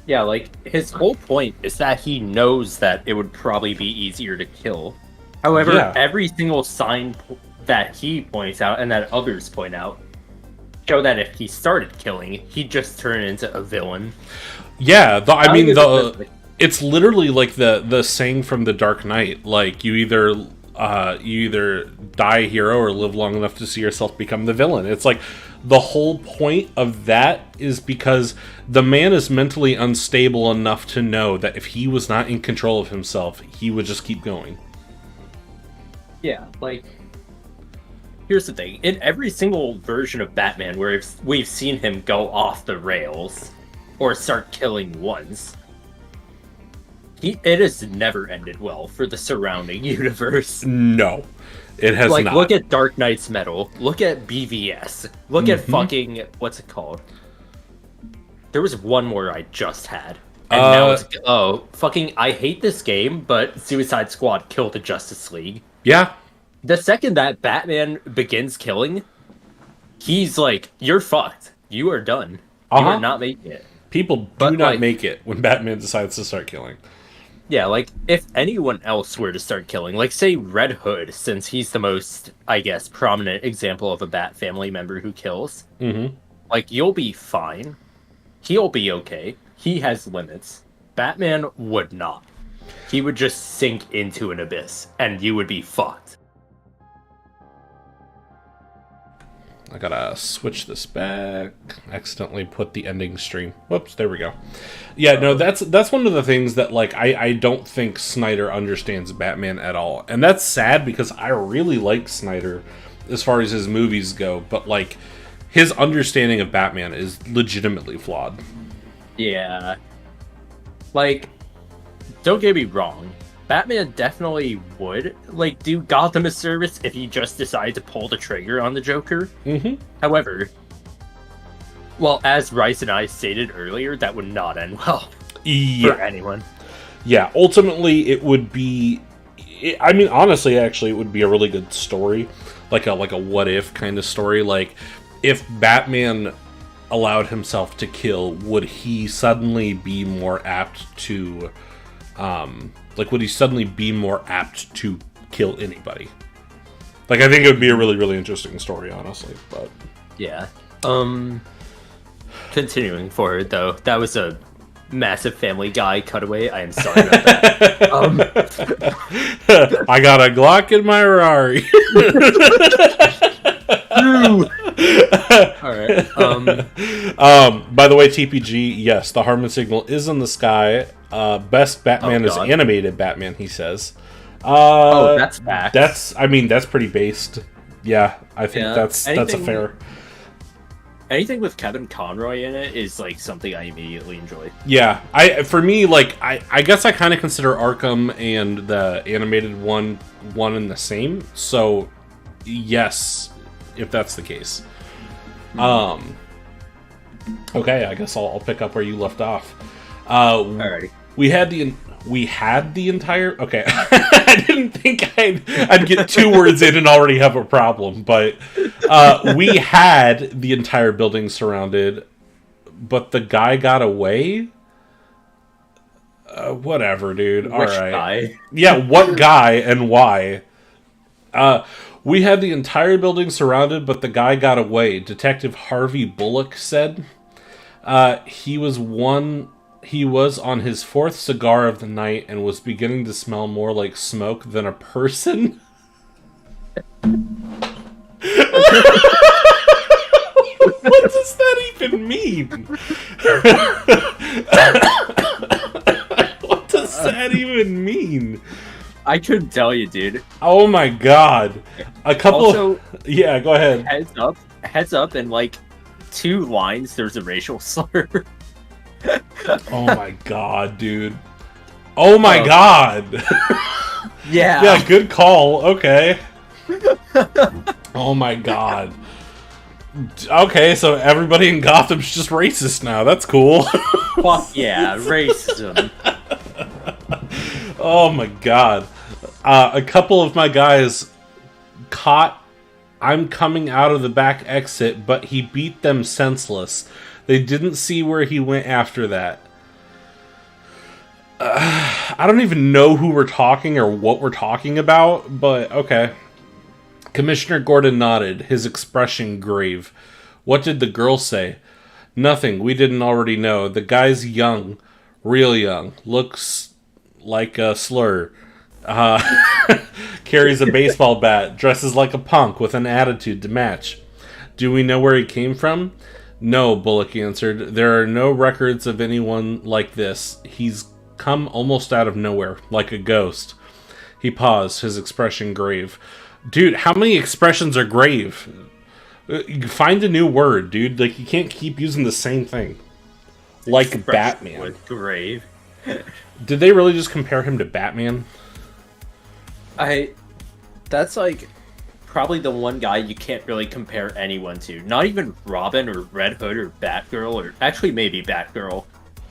Yeah, like, his whole point is that he knows that it would probably be easier to kill. However, every single sign that he points out and that others point out show that if he started killing, he'd just turn into a villain. Yeah, it's literally like the saying from The Dark Knight, like, you either die a hero or live long enough to see yourself become the villain. It's like, the whole point of that is because the man is mentally unstable enough to know that if he was not in control of himself, he would just keep going. Yeah, like, here's the thing. In every single version of Batman where we've seen him go off the rails or start killing once, it has never ended well for the surrounding universe. No. It has like, not. Look at Dark Knight's Metal. Look at BVS. Look at fucking... What's it called? There was one more I just had. And now it's... Oh, fucking... I hate this game, but Suicide Squad killed the Justice League. Yeah. The second that Batman begins killing, he's like, you're fucked. You are done. You are not making it. People do not make it when Batman decides to start killing. Yeah, like, if anyone else were to start killing, like, say Red Hood, since he's the most, I guess, prominent example of a Bat family member who kills, like, you'll be fine. He'll be okay. He has limits. Batman would not. He would just sink into an abyss, and you would be fucked. I gotta switch this back. Accidentally put the ending stream. Whoops, there we go. Yeah, no, that's one of the things that, like, I don't think Snyder understands Batman at all. And that's sad because I really like Snyder as far as his movies go, but, like, his understanding of Batman is legitimately flawed. Yeah. Like, don't get me wrong. Batman definitely would, like, do Gotham a service if he just decided to pull the trigger on the Joker. However, well, as Rice and I stated earlier, that would not end well for anyone. Yeah, ultimately, it would be... I mean, honestly, actually, it would be a really good story. Like a what-if kind of story. Like, if Batman allowed himself to kill, would he suddenly be more apt to... would he suddenly be more apt to kill anybody? Like, I think it would be a really, really interesting story, honestly. But yeah. Continuing forward, though, that was a massive Family Guy cutaway. I am sorry about that. I got a Glock in my Rari. All right. By the way, TPG, yes, the Harman signal is in the sky. Best Batman is animated Batman, he says. That's facts. That's pretty based. Yeah, I think that's a fair. Anything with Kevin Conroy in it is, like, something I immediately enjoy. Yeah, I guess I kind of consider Arkham and the animated one and the same. So, yes, if that's the case. Okay, I guess I'll pick up where you left off. Alrighty. We had the entire... Okay, I didn't think I'd get 2 words in and already have a problem, but we had the entire building surrounded but the guy got away? Whatever, dude. All Which right. guy? Yeah, what guy and why? We had the entire building surrounded, but the guy got away. Detective Harvey Bullock said. He was on his fourth cigar of the night and was beginning to smell more like smoke than a person. What does that even mean? What does that even mean? I couldn't tell you, dude. Oh my god. A couple... Also, yeah, go ahead. Heads up, in like 2 lines, there's a racial slur. Oh my god, dude. Oh my god. Yeah. Yeah, good call. Okay. Oh my god. Okay, so everybody in Gotham's just racist now. That's cool. Fuck yeah, racism. Oh my god. A couple of my guys caught I'm coming out of the back exit, but he beat them senseless. They didn't see where he went after that. I don't even know who we're talking or what we're talking about, but okay. Commissioner Gordon nodded, his expression grave. What did the girl say? Nothing, we didn't already know. The guy's young, real young, looks like a slur. Carries a baseball bat, dresses like a punk with an attitude to match. Do we know where he came from? No, Bullock answered. There are no records of anyone like this. He's come almost out of nowhere, like a ghost. He paused, his expression grave. Dude, how many expressions are grave? Find a new word, dude. Like, you can't keep using the same thing. Like Batman. With grave. Did they really just compare him to Batman? That's like probably the one guy you can't really compare anyone to. Not even Robin or Red Hood or Batgirl, or actually maybe Batgirl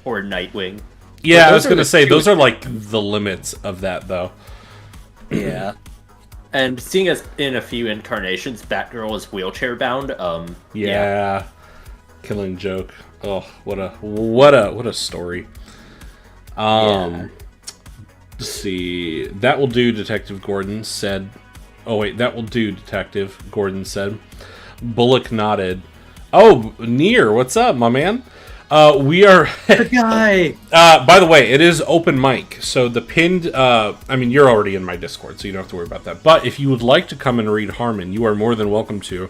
or Nightwing. Yeah, I was gonna say, those are like the limits of that, though. Yeah. And seeing as in a few incarnations, Batgirl is wheelchair bound, yeah. Killing Joke. Oh, what a story. Yeah. Let's see. That will do, Detective Gordon said. Oh wait, that will do, Detective Gordon said. Bullock nodded. Oh, Near, what's up, my man? We are... The guy! By the way, it is open mic, so the pinned... I mean, you're already in my Discord, so you don't have to worry about that. But if you would like to come and read Harman, you are more than welcome to.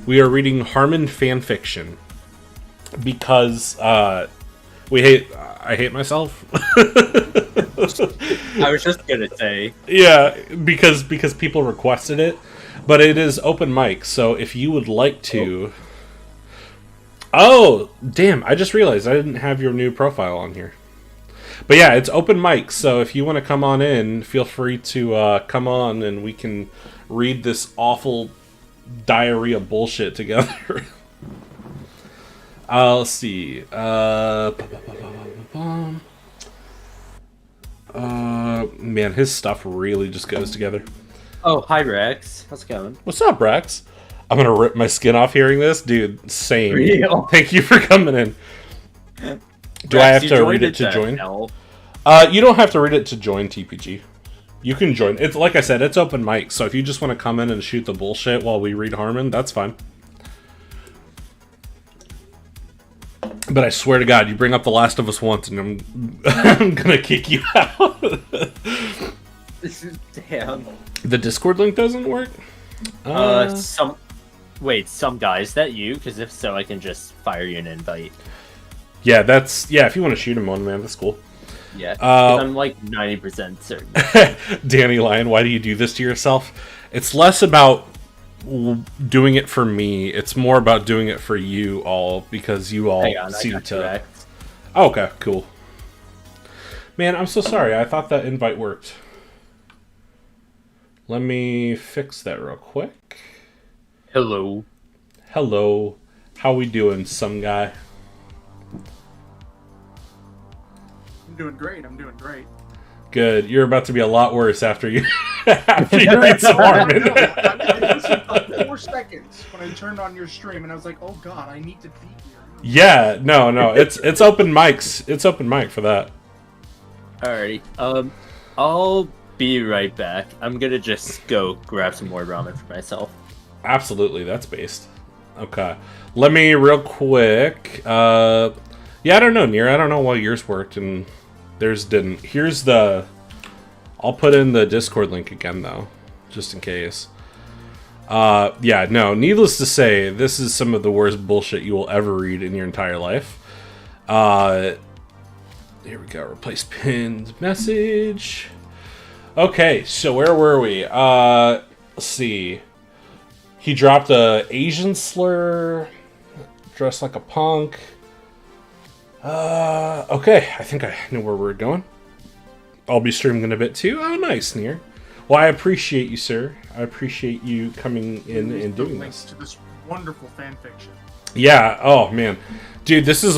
We are reading Harman fanfiction. Because, I hate myself. I was just gonna say. Yeah, because people requested it. But it is open mic, so if you would like to... Oh, damn, I just realized I didn't have your new profile on here. But yeah, it's open mic, so if you want to come on in, feel free to come on and we can read this awful diarrhea bullshit together. Let's see. Man, his stuff really just goes together. Oh, hi Rex. How's it going? What's up, Rex? I'm gonna rip my skin off hearing this, dude. Same. Real. Thank you for coming in. Do Rex, I have you to joined read it to to join? hell. You don't have to read it to join TPG. You can join. It's like I said, it's open mic. So if you just want to come in and shoot the bullshit while we read Harman, that's fine. But I swear to God, you bring up The Last of Us once, and I'm gonna kick you out. Damn. The Discord link doesn't work. Some guys, that you? Because if so, I can just fire you an invite. Yeah, if you want to shoot him on, man, that's cool. Yeah, 'cause I'm like 90% certain. Danny Lyon, why do you do this to yourself? It's less about doing it for me. It's more about doing it for you all, because you all seem to... Oh, okay, cool. Man, I'm so sorry. I thought that invite worked. Let me fix that real quick. Hello. Hello. How we doing, some guy? I'm doing great. Good. You're about to be a lot worse after you read some Harman. It was about 4 seconds when I turned on your stream, and I was like, "Oh God, I need to be here." Yeah, no, it's open mics. It's open mic for that. Alrighty. I'll be right back. I'm gonna just go grab some more ramen for myself. Absolutely, that's based. Okay, let me real quick. Yeah, I don't know, Nier. I don't know why yours worked and theirs didn't. Here's the. I'll put in the Discord link again though, just in case. Yeah, no. Needless to say, this is some of the worst bullshit you will ever read in your entire life. Here we go. Replace pinned message. Okay, so where were we? Let's see. He dropped a Asian slur, dressed like a punk. Okay, I think I know where we're going. I'll be streaming in a bit too. Oh, nice, Nier. Well, I appreciate you, sir. I appreciate you coming in and doing links this. to this wonderful fan fiction. Yeah. Oh man, dude, this is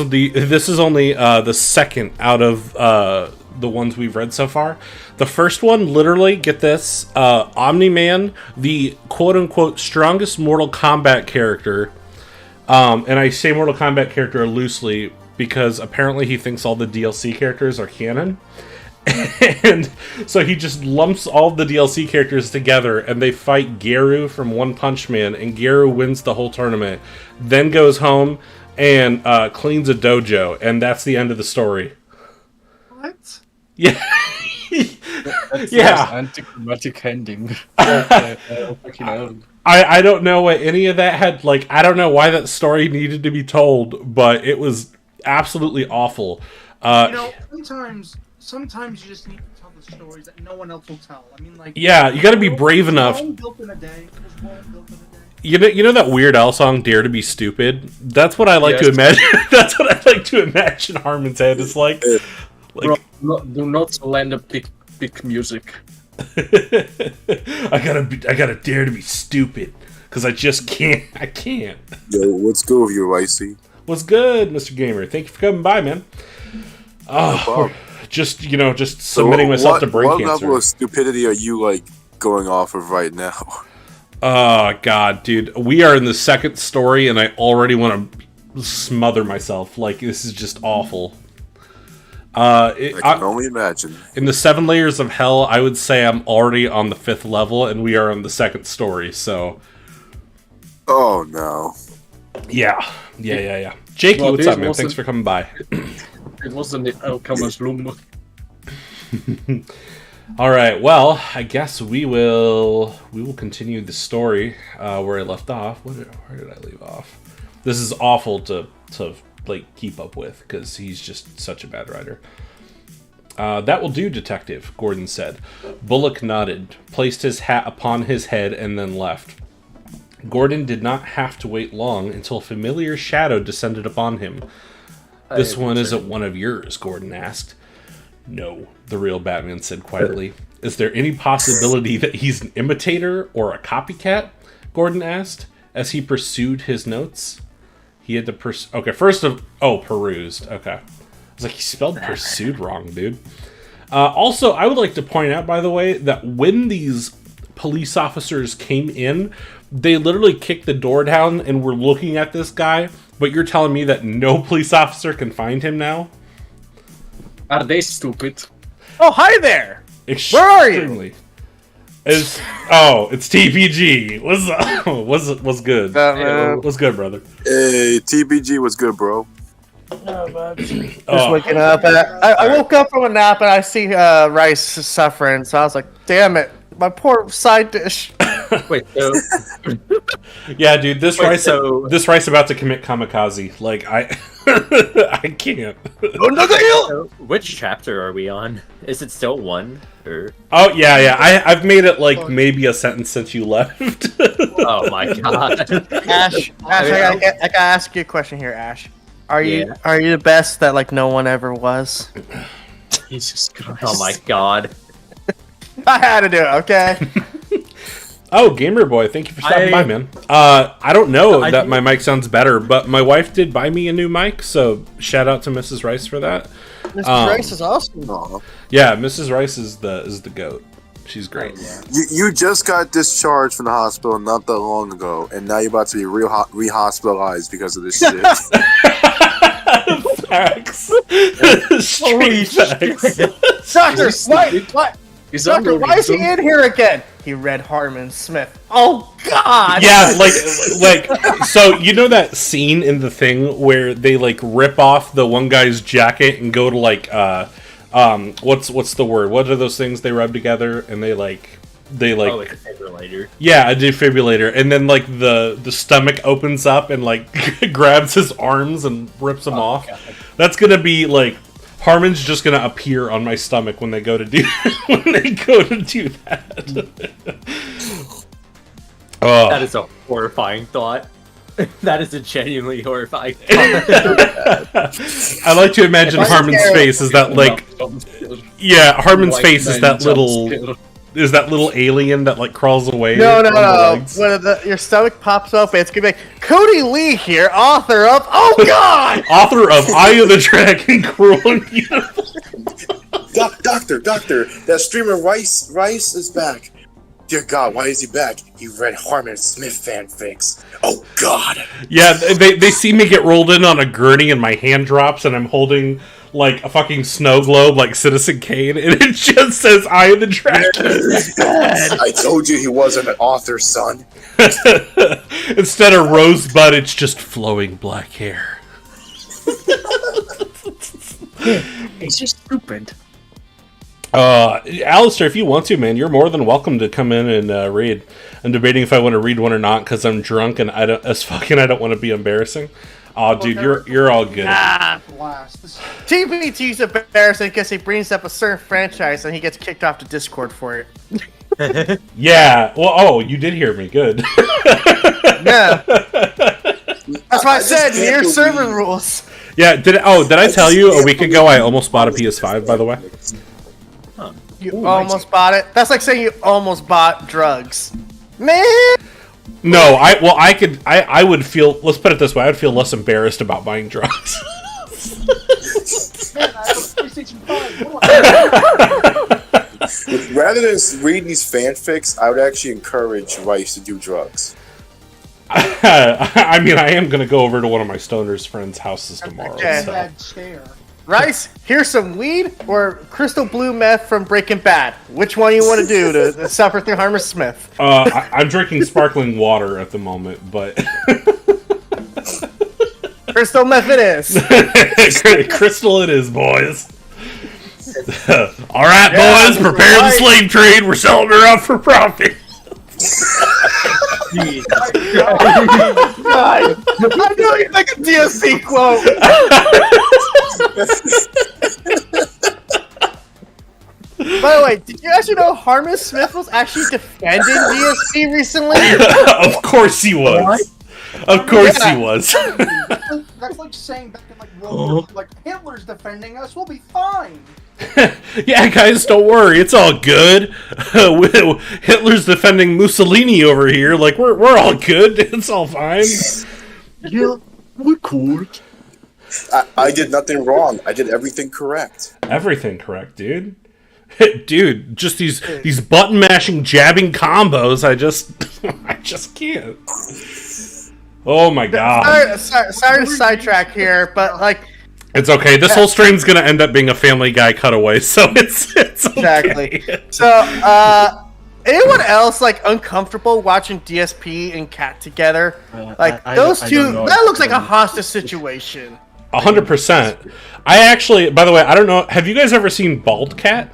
only the second out of the ones we've read so far. The first one, literally, get this: Omni-Man, the quote-unquote strongest Mortal Kombat character, and I say Mortal Kombat character loosely because apparently he thinks all the DLC characters are canon. And so he just lumps all the DLC characters together and they fight Garu from One Punch Man, and Garu wins the whole tournament, then goes home and cleans a dojo, and that's the end of the story. What? Yeah. That's Yeah. an anticlimactic ending. I don't know what any of that had, like, I don't know why that story needed to be told, but it was absolutely awful. Sometimes you just need to tell the stories that no one else will tell. I mean, like, Yeah, you gotta be brave enough. Rome built in a day. It was Rome built in a day. You know that Weird Al song, "Dare to be Stupid"? That's what I like to Yes. imagine. That's what I like to imagine Harman's head is like. Bro, do not land up pick music. I gotta dare to be stupid because I just can't. I can't. Yo, what's good with you, Ricey? What's good, Mr. Gamer? Thank you for coming by, man. problem. Just submitting myself to brain what cancer. level of stupidity are you like going off of right now? Oh god, dude, we are in the second story, and I already want to smother myself. Like, this is just awful. I can only imagine. In the 7 layers of hell, I would say I'm already on the 5th level, and we are on the second story. So, Oh no. yeah. Jakey, Well, what's this up, man? wasn't- Thanks for coming by. It wasn't the outcome as Lumbo. All right. Well, I guess we will continue the story where I left off. Where did I leave off? This is awful to like keep up with because he's just such a bad writer. That will do, Detective, Gordon said. Bullock nodded, placed his hat upon his head, and then left. Gordon did not have to wait long until a familiar shadow descended upon him. This one isn't one of yours, Gordon asked. No, the real Batman said quietly. Is there any possibility that he's an imitator or a copycat? Gordon asked as he pursued his notes. He had to perused. Okay. I was like, he spelled pursued wrong, dude. Also, I would like to point out, by the way, that when these police officers came in, they literally kicked the door down and were looking at this guy, but you're telling me that no police officer can find him now? Are they stupid? Oh, hi there! Extremely. It's TPG. What's up? What's good? What's good, brother? Hey, TBG was good, bro. Just waking up. I woke up from a nap and I see Rice suffering, so I was like, damn it, my poor side dish. Wait, so Yeah, dude, this Wait, rice so- about to commit kamikaze. Like, I I can't. which chapter are we on? Is it still 1? Or Oh yeah. I've made it like maybe a sentence since you left. oh my god! Ash, I gotta ask you a question here, Ash. Are you the best that like no one ever was? Jesus Christ. Oh my god! I had to do it, okay? Oh, Gamer Boy, thank you for stopping by, man. I don't know that my mic sounds better, but my wife did buy me a new mic, so shout out to Mrs. Rice for that. Mr. Rice is awesome. Aw. Yeah, Mrs. Rice is the goat. She's great. You just got discharged from the hospital not that long ago, and now you're about to be re-hospitalized because of this shit. facts. Straight facts. Doctor, what? He's Doctor, why is he in here again? He read Harman Smith. Oh God! Yeah, like, so you know that scene in The Thing where they like rip off the one guy's jacket and go to like, what's the word? What are those things they rub together and they like a defibrillator. Yeah, a defibrillator, and then like the stomach opens up and like grabs his arms and rips them off. God. That's gonna be like. Harman's just gonna appear on my stomach when they go to do that. Oh. That is a horrifying thought. That is a genuinely horrifying thought. I like to imagine Harman's face is that like, yeah, Harman's face is that little alien that like crawls away. No. When your stomach pops open, it's gonna be like, Cody Lee here, author of oh God, author of Eye of the Dragon, Cruel and Beautiful. Doctor, that streamer Rice is back. Dear God, why is he back? He read Harman Smith fanfics. Oh God. Yeah, they see me get rolled in on a gurney and my hand drops and I'm holding like a fucking snow globe like Citizen Kane and it just says Eye of the Dragon. I told you he wasn't an author, son. Instead of rosebud, it's just flowing black hair. He's just stupid. Alistair, if you want to, man, you're more than welcome to come in and read. I'm debating if I want to read one or not because I'm drunk and I don't want to be embarrassing. Oh, dude, you're all good. TBT's embarrassing because he brings up a certain franchise and he gets kicked off the Discord for it. Yeah. Well, you did hear me. Good. Yeah. That's why I said your server rules. Yeah. Did I tell you a week ago I almost bought a PS5? By the way. You almost bought it? That's like saying you almost bought drugs. Man! No, I would feel, let's put it this way, I would feel less embarrassed about buying drugs. Man, I have a PlayStation 5. Rather than read these fanfics, I would actually encourage Rice to do drugs. I mean, I am going to go over to one of my stoners friends' houses tomorrow. Okay. So. Bad stare. Rice, here's some weed or crystal blue meth from Breaking Bad. Which one you want to do to suffer through Harman Smith? I'm drinking sparkling water at the moment, but... Crystal meth it is. Crystal it is, boys. All right, boys, prepare the slave trade. We're selling her up for profit. God. I know you're like a DSC quote. By the way, did you actually know Harman Smith was actually defending DSP recently? Of course he was. Of course he was. That's like saying back in like World War II, like Hitler's defending us, we'll be fine. Yeah, guys, don't worry, it's all good. Hitler's defending Mussolini over here. Like we're all good. It's all fine. Yeah, we're cool. I did nothing wrong. I did everything correct. Everything correct, dude. Dude, just these button mashing, jabbing combos. I just can't. Oh my god. Sorry to sidetrack here, but like. It's okay. This whole stream's gonna end up being a Family Guy cutaway, so it's exactly. Okay. So, anyone else like uncomfortable watching DSP and Cat together? Like those two, that looks like a hostage situation. 100%. I actually, by the way, I don't know. Have you guys ever seen Bald Cat?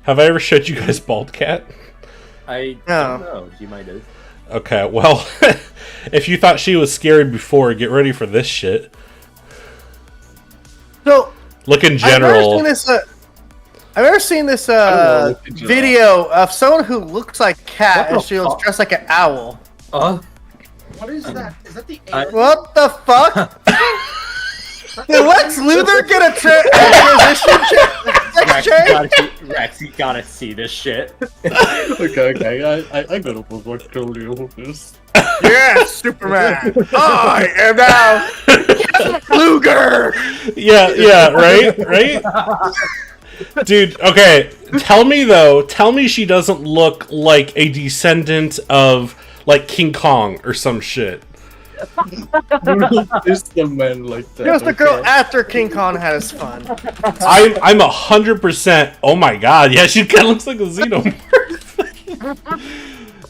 Have I ever showed you guys Bald Cat? I don't know. You might have. Okay, well, if you thought she was scary before, get ready for this shit. So, look in general. I've never seen this video of someone who looks like Cat and she was dressed like an owl. What is that? Is that the alien? What the fuck? Did Lex Luthor get a transition? Rex, you gotta see this shit. Okay. I gotta put my Cody on this. Yes, Superman. I am now Luger. Yeah, right? Dude, okay. Tell me she doesn't look like a descendant of like King Kong or some shit. It's the man like that. It was the girl okay? after King Kong had his fun. I'm 100%. Oh my god! Yeah, she kind of looks like a xenomorph.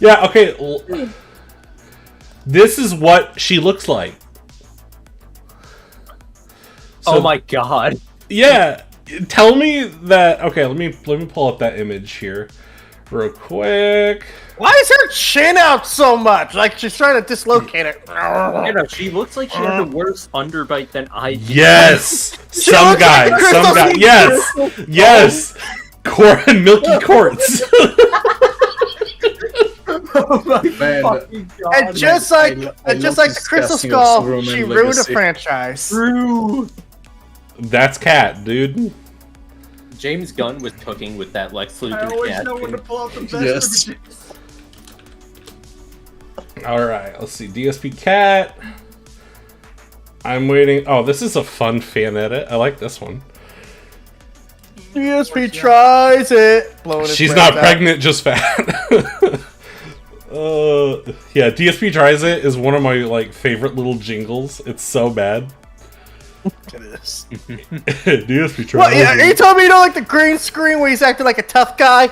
Yeah. Okay. This is what she looks like. So, Oh my god. Yeah. Tell me that. Okay. Let me pull up that image here, real quick. Why is her chin out so much? Like she's trying to dislocate it. You know, she looks like she had a worse underbite than I do. Yes. Some looks guy. like the Some crystal guy. sea Yes. Yes. Milky quartz. Oh my Man, fucking god. And just like the Crystal discussing Skull, Roman she ruined a legacy. franchise. True. That's Cat, dude. James Gunn was cooking with that Lex I Luthor always cat. know when to pull out the best Yes. images. All right. Let's see. DSP Cat. I'm waiting. Oh, this is a fun fan edit. I like this one. DSP tries it. Blowing his She's brains not out. pregnant, just fat. Yeah, DSP tries it is one of my like favorite little jingles. It's so bad. It is. DSP tries What? Yeah, it. are you telling me you don't like the green screen where he's acting like a tough guy?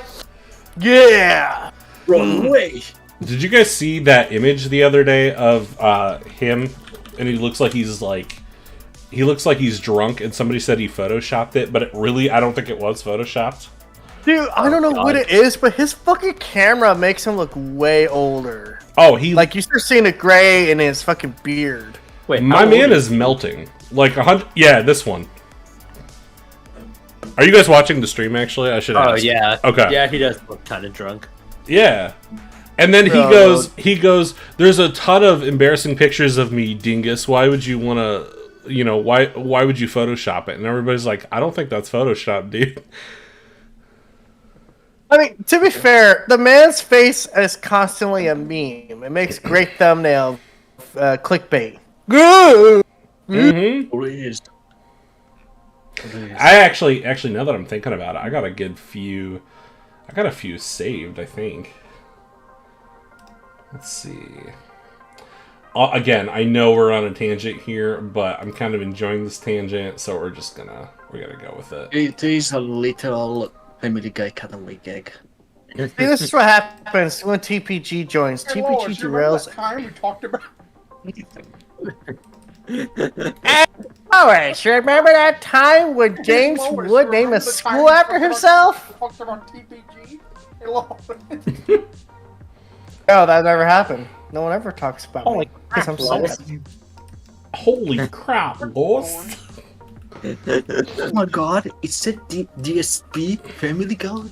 Yeah. Wrong way. Did you guys see that image the other day of him? And he looks like he's drunk, and somebody said he photoshopped it, but I don't think it was photoshopped. Dude, I don't know what it is, but his fucking camera makes him look way older. Oh, he Like you start seeing the gray in his fucking beard. Wait, my how old man is melting. Like 100. Yeah, this one. Are you guys watching the stream? Actually, I should. Oh ask. yeah. Okay. Yeah, he does look kind of drunk. Yeah. And then he goes, there's a ton of embarrassing pictures of me, dingus. Why would you want to, why would you Photoshop it? And everybody's like, I don't think that's Photoshop, dude. I mean, to be fair, the man's face is constantly a meme. It makes great thumbnail clickbait. Good. Mm-hmm. Please. I actually, now that I'm thinking about it, I got a few saved, I think. Let's see. Again, I know we're on a tangent here, but I'm kind of enjoying this tangent, so we're gonna go with it. It is a literal Family Guy cutaway gag. See, this is what happens when TPG joins. Hey, Lois, TPG you remember derails. that time we talked about? Alright, so remember that time when James Lois, Wood you named a remember the time school we after talked himself? Talked about TPG? Hey, Lois. No, that never happened. No one ever talks about Holy me. Because I'm crap, sad. Holy crap, Lois! Oh my god, it's a DSP Family Guy?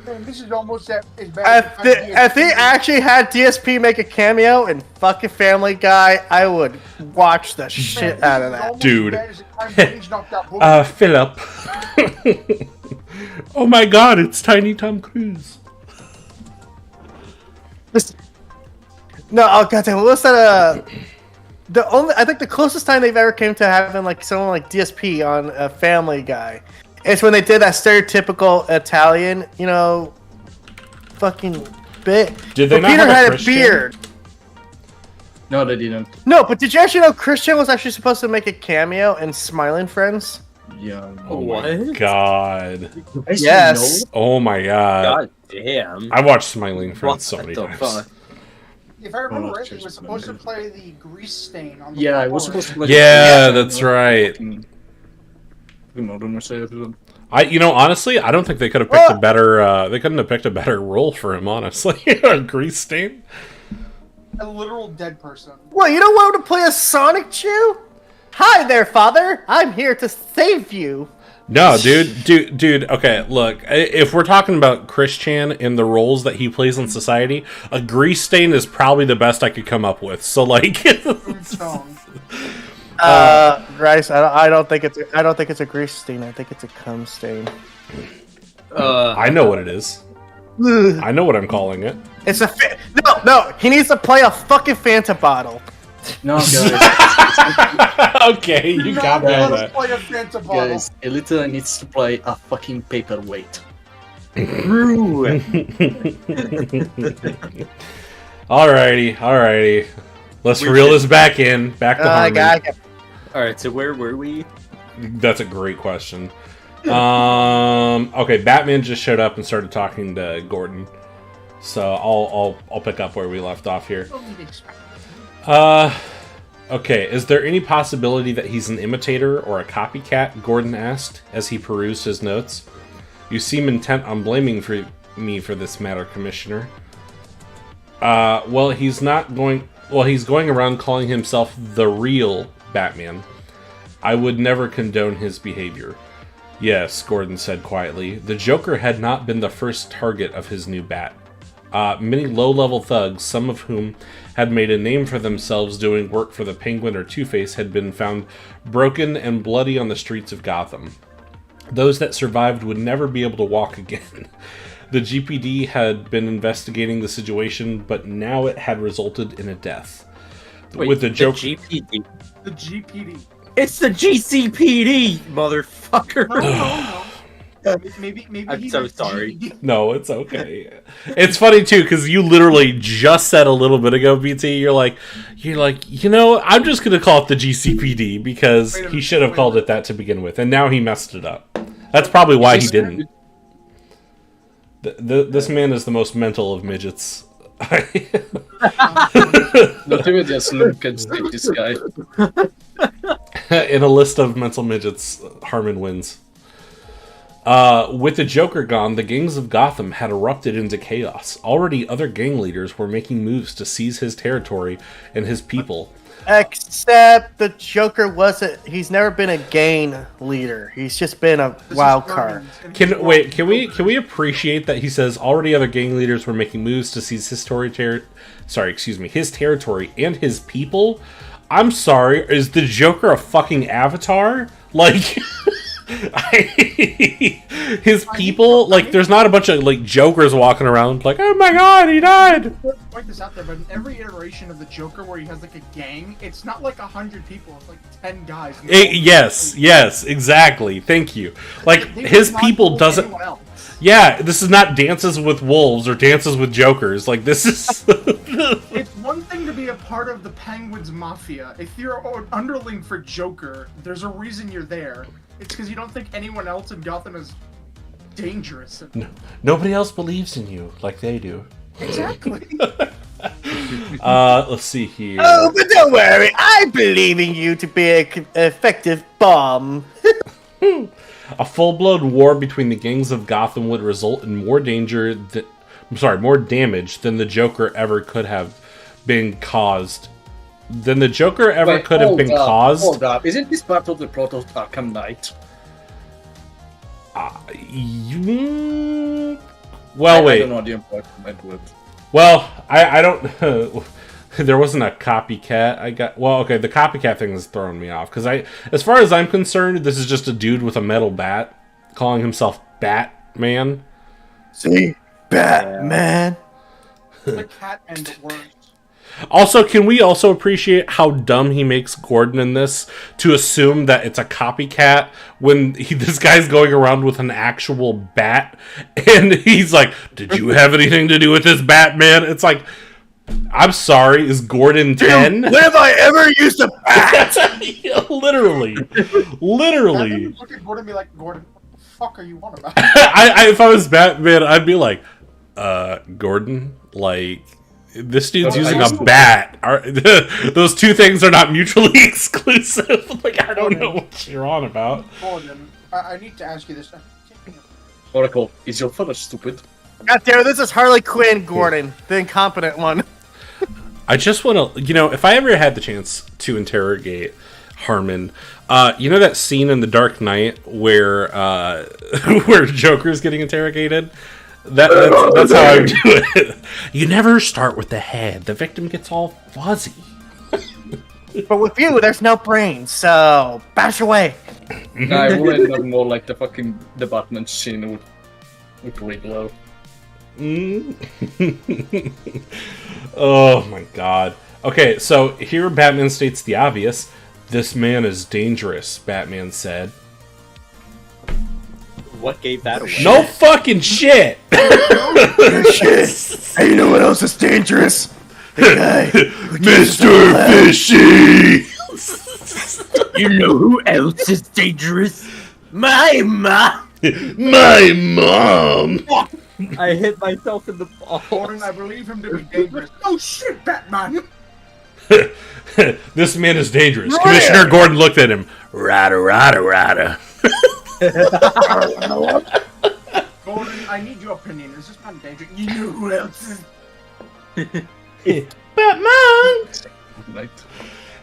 Man, this is almost as bad If they actually had DSP make a cameo in fucking Family Guy, I would watch the shit out of that. Dude. Philip. Oh my god, it's Tiny Tom Cruise. No, oh goddamn, what was that? I think the closest time they've ever came to having like someone like DSP on a Family Guy is when they did that stereotypical Italian, fucking bit. Did they But not Peter have a had a Christian? beard. No, they didn't. No, but did you actually know Christian was actually supposed to make a cameo in Smiling Friends? Yeah. Oh my god. Yes. Oh my god. God damn. I watched Smiling Friends so many the times. fuck? If I remember right, he just was supposed to remember. play the grease stain on the Yeah, I floor. was supposed to play. Yeah, that's right. Honestly, I don't think they could have picked a better. They couldn't have picked a better role for him. Honestly, a grease stain. A literal dead person. Well, you don't want to play a Sonic Chew? Hi there, father. I'm here to save you. No, dude. Okay, look. If we're talking about Chris Chan and the roles that he plays in society, a grease stain is probably the best I could come up with. So, like, Tombstone. Bryce, I don't think it's a grease stain. I think it's a cum stain. I know what it is. I know what I'm calling it. It's a no. He needs to play a fucking Fanta bottle. No, guys. Okay, you got me on Let us that. play a Fanta bottle. Guys, Elita needs to play a fucking paperweight. True. Alrighty. Let's reel this back in. Back to Harman. All right, so where were we? That's a great question. Okay, Batman just showed up and started talking to Gordon. So I'll pick up where we left off here. Okay, is there any possibility that he's an imitator or a copycat? Gordon asked as he perused his notes. You seem intent on blaming me for this matter, Commissioner. He's going around calling himself the real Batman. I would never condone his behavior. Yes, Gordon said quietly. The Joker had not been the first target of his new bat. Many low-level thugs, some of whom had made a name for themselves doing work for the Penguin or Two-Face, had been found broken and bloody on the streets of Gotham. Those that survived would never be able to walk again. The GPD had been investigating the situation, but now it had resulted in a death. Wait, with the Joker. GPD. The GPD. It's the GCPD, motherfucker. No. Maybe I'm he so meant sorry. GD. No, it's okay. It's funny too because you literally just said a little bit ago, BT. You're like, I'm just gonna call it the GCPD because he should have called it that to begin with, and now he messed it up. That's probably why he didn't. This man is the most mental of midgets. Not even just look can take this guy. In a list of mental midgets, Harman wins. With the Joker gone, the gangs of Gotham had erupted into chaos. Already other gang leaders were making moves to seize his territory and his people. Except the Joker he's never been a gang leader. He's just been a wild card. Can we appreciate that he says already other gang leaders were making moves to seize his his territory and his people? I'm sorry, is the Joker a fucking avatar? Like his people, like, there's not a bunch of like Jokers walking around like, oh my god, he died. Point this out there, but in every iteration of the Joker where he has like a gang, it's not like 100 people; it's like 10 guys. Yes, exactly. Thank you. Like his people doesn't. Yeah, this is not Dances with Wolves or Dances with Jokers. Like this is. It's one thing to be a part of the Penguins Mafia. If you're an underling for Joker, there's a reason you're there. It's because you don't think anyone else in Gotham is dangerous. No, nobody else believes in you like they do. Exactly. Let's see here. Oh, but don't worry, I believe in you to be an effective bomb. A full-blown war between the gangs of Gotham would result in more damage than the Joker ever could have been caused. Hold up. Isn't this part of the Proto Arkham Knight? Well, wait. I don't know the important word. Well, I don't. There wasn't a copycat. The copycat thing is throwing me off because as far as I'm concerned, this is just a dude with a metal bat calling himself Batman. See, Batman. The cat and the words. Also, can we also appreciate how dumb he makes Gordon in this to assume that it's a copycat when this guy's going around with an actual bat and he's like, did you have anything to do with this Batman? It's like, I'm sorry, is Gordon 10? When have I ever used a bat? Literally. Look at Gordon and be like, Gordon, what the fuck are you on about? If I was Batman, I'd be like, Gordon, like, this dude's using a bat. Those two things are not mutually exclusive. Like, I don't know what you're on about. Gordon, I need to ask you this. Oracle, is your father stupid? God damn it, this is Harley Quinn, Gordon, the incompetent one. I just want to, if I ever had the chance to interrogate Harman, that scene in The Dark Knight where where Joker's getting interrogated? That's how I do it. You never start with the head. The victim gets all fuzzy. But with you, there's no brain, so bash away. I would end up more like the Batman scene with Riddler. Oh my god. Okay, so here Batman states the obvious. This man is dangerous, Batman said. What gave that away? No fucking shit! Shit! Hey, you know what else is dangerous? Mr. Fishy! You know who else is dangerous? My mom! My mom! I hit myself in the balls. Gordon, I believe him to be dangerous. Oh shit, Batman! This man is dangerous. Commissioner Gordon looked at him. Rada, rada, rada. Gordon, I need your opinion. Is this man dangerous? You know who else is... Batman!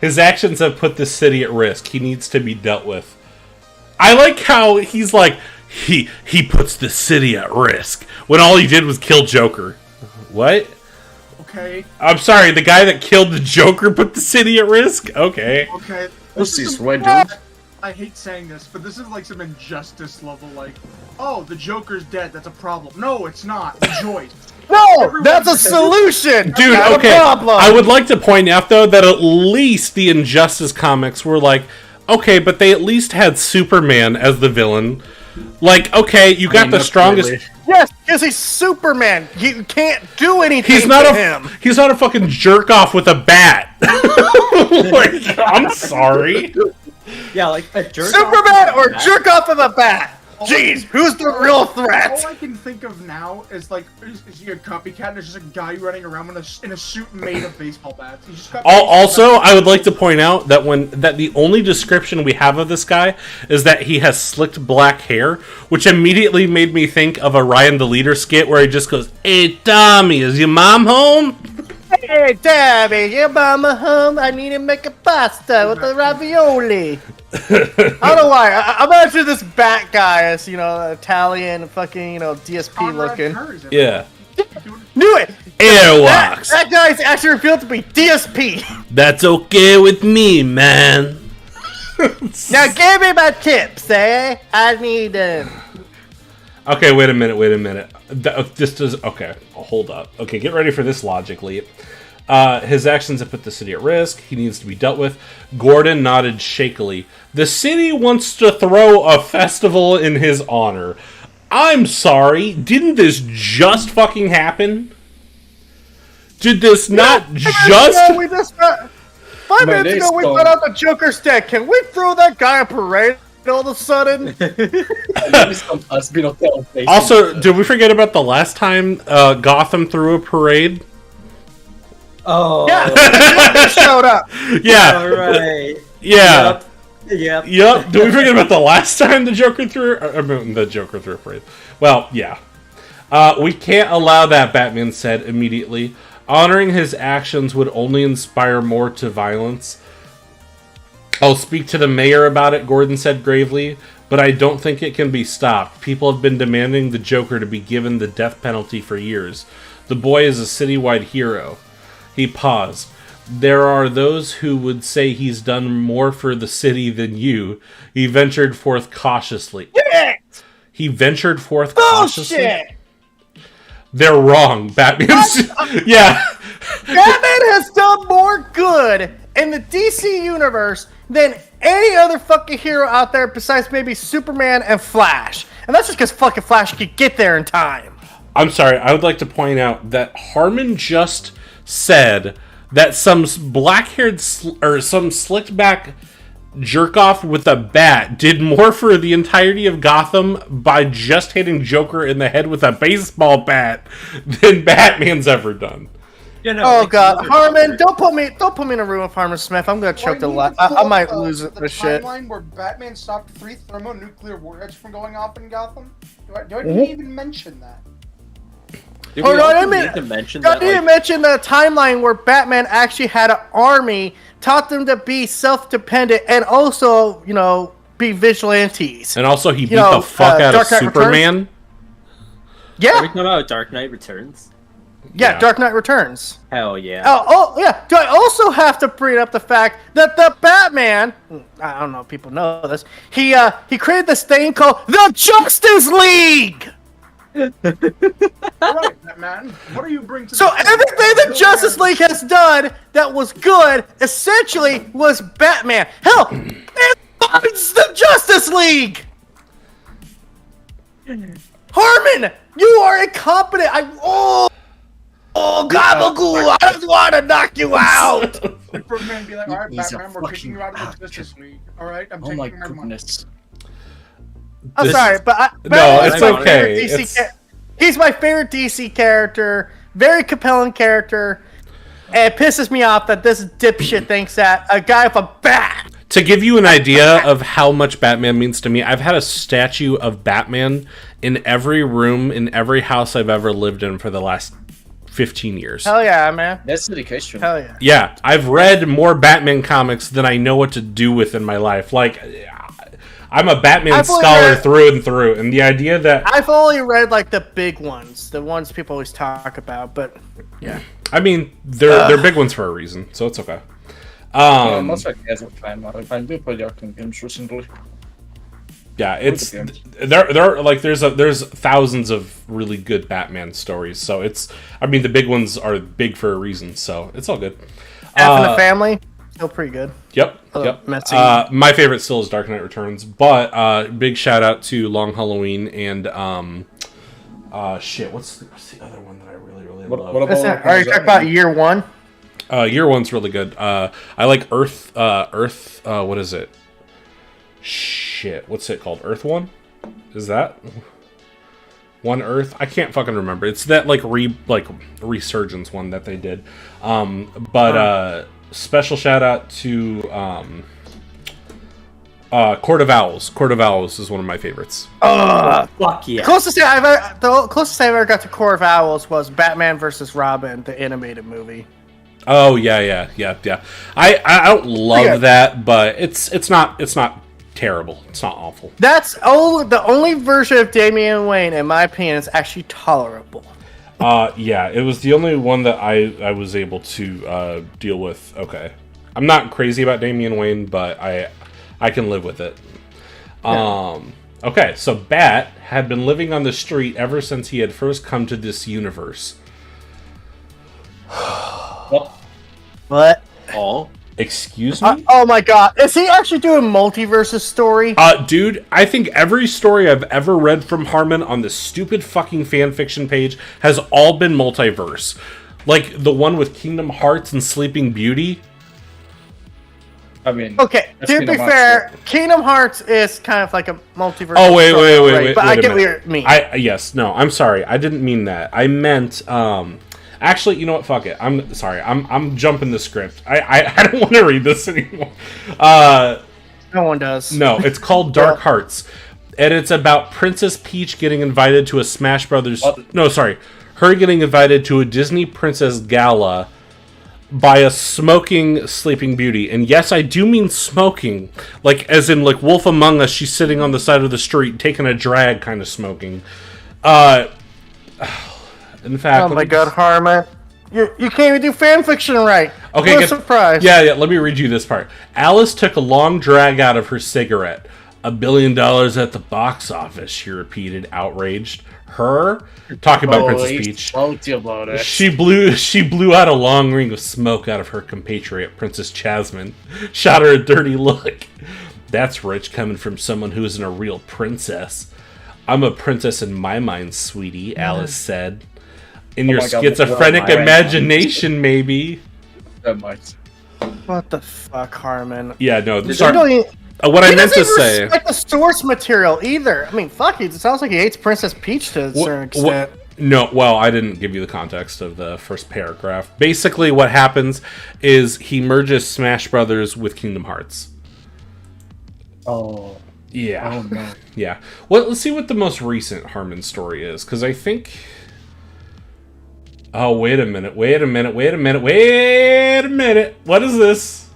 His actions have put the city at risk. He needs to be dealt with. I like how he's like, he puts the city at risk, when all he did was kill Joker. What? Okay. I'm sorry, the guy that killed the Joker put the city at risk? Okay. Okay. Pussies, red dude. I hate saying this, but this is like some injustice level, like, oh, the Joker's dead, that's a problem. No, it's not. Rejoice. No, that's a solution, Dude, not okay. a problem. I would like to point out, though, that at least the Injustice comics were like, okay, but they at least had Superman as the villain. Like, okay, you got the strongest... Really. Yes, because he's Superman. You can't do anything He's not to a him. he's not a fucking jerk off with a bat. Like, I'm sorry. Yeah, like a jerk. Superman or jerk off with a bat. Jeez, who's the real threat? All I can think of now is like, is he a copycat? There's just a guy running around in a suit made of baseball bats. He just got Also, I would like to point out that the only description we have of this guy is that he has slicked black hair, which immediately made me think of a Ryan the Leader skit where he just goes, "Hey Tommy, is your mom home?" Hey, Tabby, your mama home? I need to make a pasta with the ravioli. I don't know why. I'm actually this bat guy as, Italian, fucking, DSP Conrad looking. Curry's in Yeah. Knew it! Airwalks. That guy's actually revealed to be DSP. That's okay with me, man. Now give me my tips, eh? I need them. Okay, wait a minute. This does... Okay, hold up. Okay, get ready for this logic leap. His actions have put the city at risk. He needs to be dealt with. Gordon nodded shakily. The city wants to throw a festival in his honor. I'm sorry, didn't this just fucking happen? Did this not just... 5 minutes ago we found out the Joker's dead. Can we throw that guy a parade all of a sudden? Also, did we forget about the last time Gotham threw a parade? Oh. Yeah, Joker showed up. Yeah. All right. Yeah. Yep. Yep. Did we forget about the last time the Joker threw a parade? Well, yeah. We can't allow that, Batman said immediately. Honoring his actions would only inspire more to violence. I'll speak to the mayor about it, Gordon said gravely, but I don't think it can be stopped. People have been demanding the Joker to be given the death penalty for years. The boy is a citywide hero. He paused. There are those who would say he's done more for the city than you. He ventured forth cautiously. He ventured forth cautiously? Bullshit! They're wrong, Batman. Yeah. Batman has done more good in the DC universe than any other fucking hero out there besides maybe Superman and Flash. And that's just because fucking Flash could get there in time. I'm sorry, I would like to point out that Harman just said that some black-haired or some slicked-back jerk-off with a bat did more for the entirety of Gotham by just hitting Joker in the head with a baseball bat than Batman's ever done. You know, Oh god, Harman, don't put me in a room with Harman Smith. I'm gonna choke the lot. I might lose it. The This shit. timeline where Batman stopped 3 thermonuclear warheads from going off in Gotham? Do I didn't even mention that? Do Hold we on, also I mean, need to mention I that, didn't mention the timeline where Batman actually had an army, taught them to be self-dependent, and also, be vigilantes. And also, he beat know, the fuck out of Dark Knight Superman. Are we Yeah, talking about Dark Knight Returns? Yeah. Dark Knight Returns. Hell yeah. Oh, yeah. Do I also have to bring up the fact that the Batman, I don't know if people know this, he created this thing called the Justice League! Alright, Batman, what do you bring to So the table? everything the Justice League has done that was good, essentially, was Batman. Hell, it funds the Justice League! Harman, you are incompetent! Oh, Gabagool, I just want to knock you out. Superman be like, all right, He's a Batman, we're kicking you out of fucking the Justice League. All right, I'm Oh taking my my money. goodness. I'm This- sorry, but No, Batman's it's my okay. favorite DC It's- He's my favorite DC character. Very compelling character. And it pisses me off that this dipshit thinks that a guy with a bat. To give you an idea of how much Batman means to me, I've had a statue of Batman in every room in every house I've ever lived in for the last 15 years. Hell yeah, man. That's dedication. Hell yeah. Yeah, I've read more Batman comics than I know what to do with in my life. Like, I'm a Batman I've only scholar read- through and through, and the idea that I've only read like the big ones, the ones people always talk about, but yeah. I mean, they're big ones for a reason, so it's okay. I'm also a casual fan. I've been playing Arkham games recently. Yeah, it's With there are like there's thousands of really good Batman stories, so it's the big ones are big for a reason, so it's all good. F in the Family, still pretty good. Yep, Oh, yep. messy. My favorite still is Dark Knight Returns, but big shout out to Long Halloween and what's the other one that I really love? What Is about? that, are you talking about Year One? Year One's really good. I like Earth. What is it? Shit, what's it called? Earth One? Is that One Earth? I can't fucking remember. It's that resurgence one that they did. Special shout out to Court of Owls. Court of Owls is one of my favorites. Fuck yeah. The closest I ever got to Core of Owls was Batman vs. Robin, the animated movie. Oh yeah. I don't love that, but it's not terrible. It's not awful. That's the only version of Damian Wayne, in my opinion, is actually tolerable. Yeah, it was the only one that I was able to deal with. Okay, I'm not crazy about Damian Wayne, but I can live with it. Okay, so Bat had been living on the street ever since he had first come to this universe. What? Oh. Excuse me? Oh my god. Is he actually doing multiverses story? Dude, I think every story I've ever read from Harman on this stupid fucking fanfiction page has all been multiverse. Like the one with Kingdom Hearts and Sleeping Beauty. I mean, Okay, that's to Kingdom be Hearts fair, Kingdom Hearts is kind of like a multiverse. Oh, wait, story, wait. But wait I a get what minute. you mean. Yes, no, I'm sorry. I didn't mean that. I meant, actually, you know what? Fuck it. I'm sorry. I'm jumping the script. I don't want to read this anymore. No one does. No, it's called Dark Hearts. And it's about Princess Peach getting invited to a Smash Brothers... No, sorry. Her getting invited to a Disney Princess Gala by a smoking Sleeping Beauty. And yes, I do mean smoking. Like, as in, like, Wolf Among Us, she's sitting on the side of the street, taking a drag kind of smoking. In fact... Oh my god, Harman. You can't even do fanfiction right. Okay, what a surprise. Yeah, let me read you this part. Alice took a long drag out of her cigarette. $1 billion at the box office, she repeated, outraged. Her? Talking about Princess Peach. salty about it. She blew out a long ring of smoke out of her compatriot, Princess Jasmine. Shot her a dirty look. That's rich coming from someone who isn't a real princess. I'm a princess in my mind, sweetie, Alice said. In your my God, schizophrenic well, imagination, maybe. That might. What the fuck, Harman? Yeah, no. You Sorry. don't even- What I He meant to doesn't say... respect the source material either. I mean, fuck it. It sounds like he hates Princess Peach to a certain extent. No, well, I didn't give you the context of the first paragraph. Basically, what happens is he merges Smash Brothers with Kingdom Hearts. Oh. Yeah. Oh no. Yeah. Well, let's see what the most recent Harman story is, because I think... Oh, wait a minute. What is this?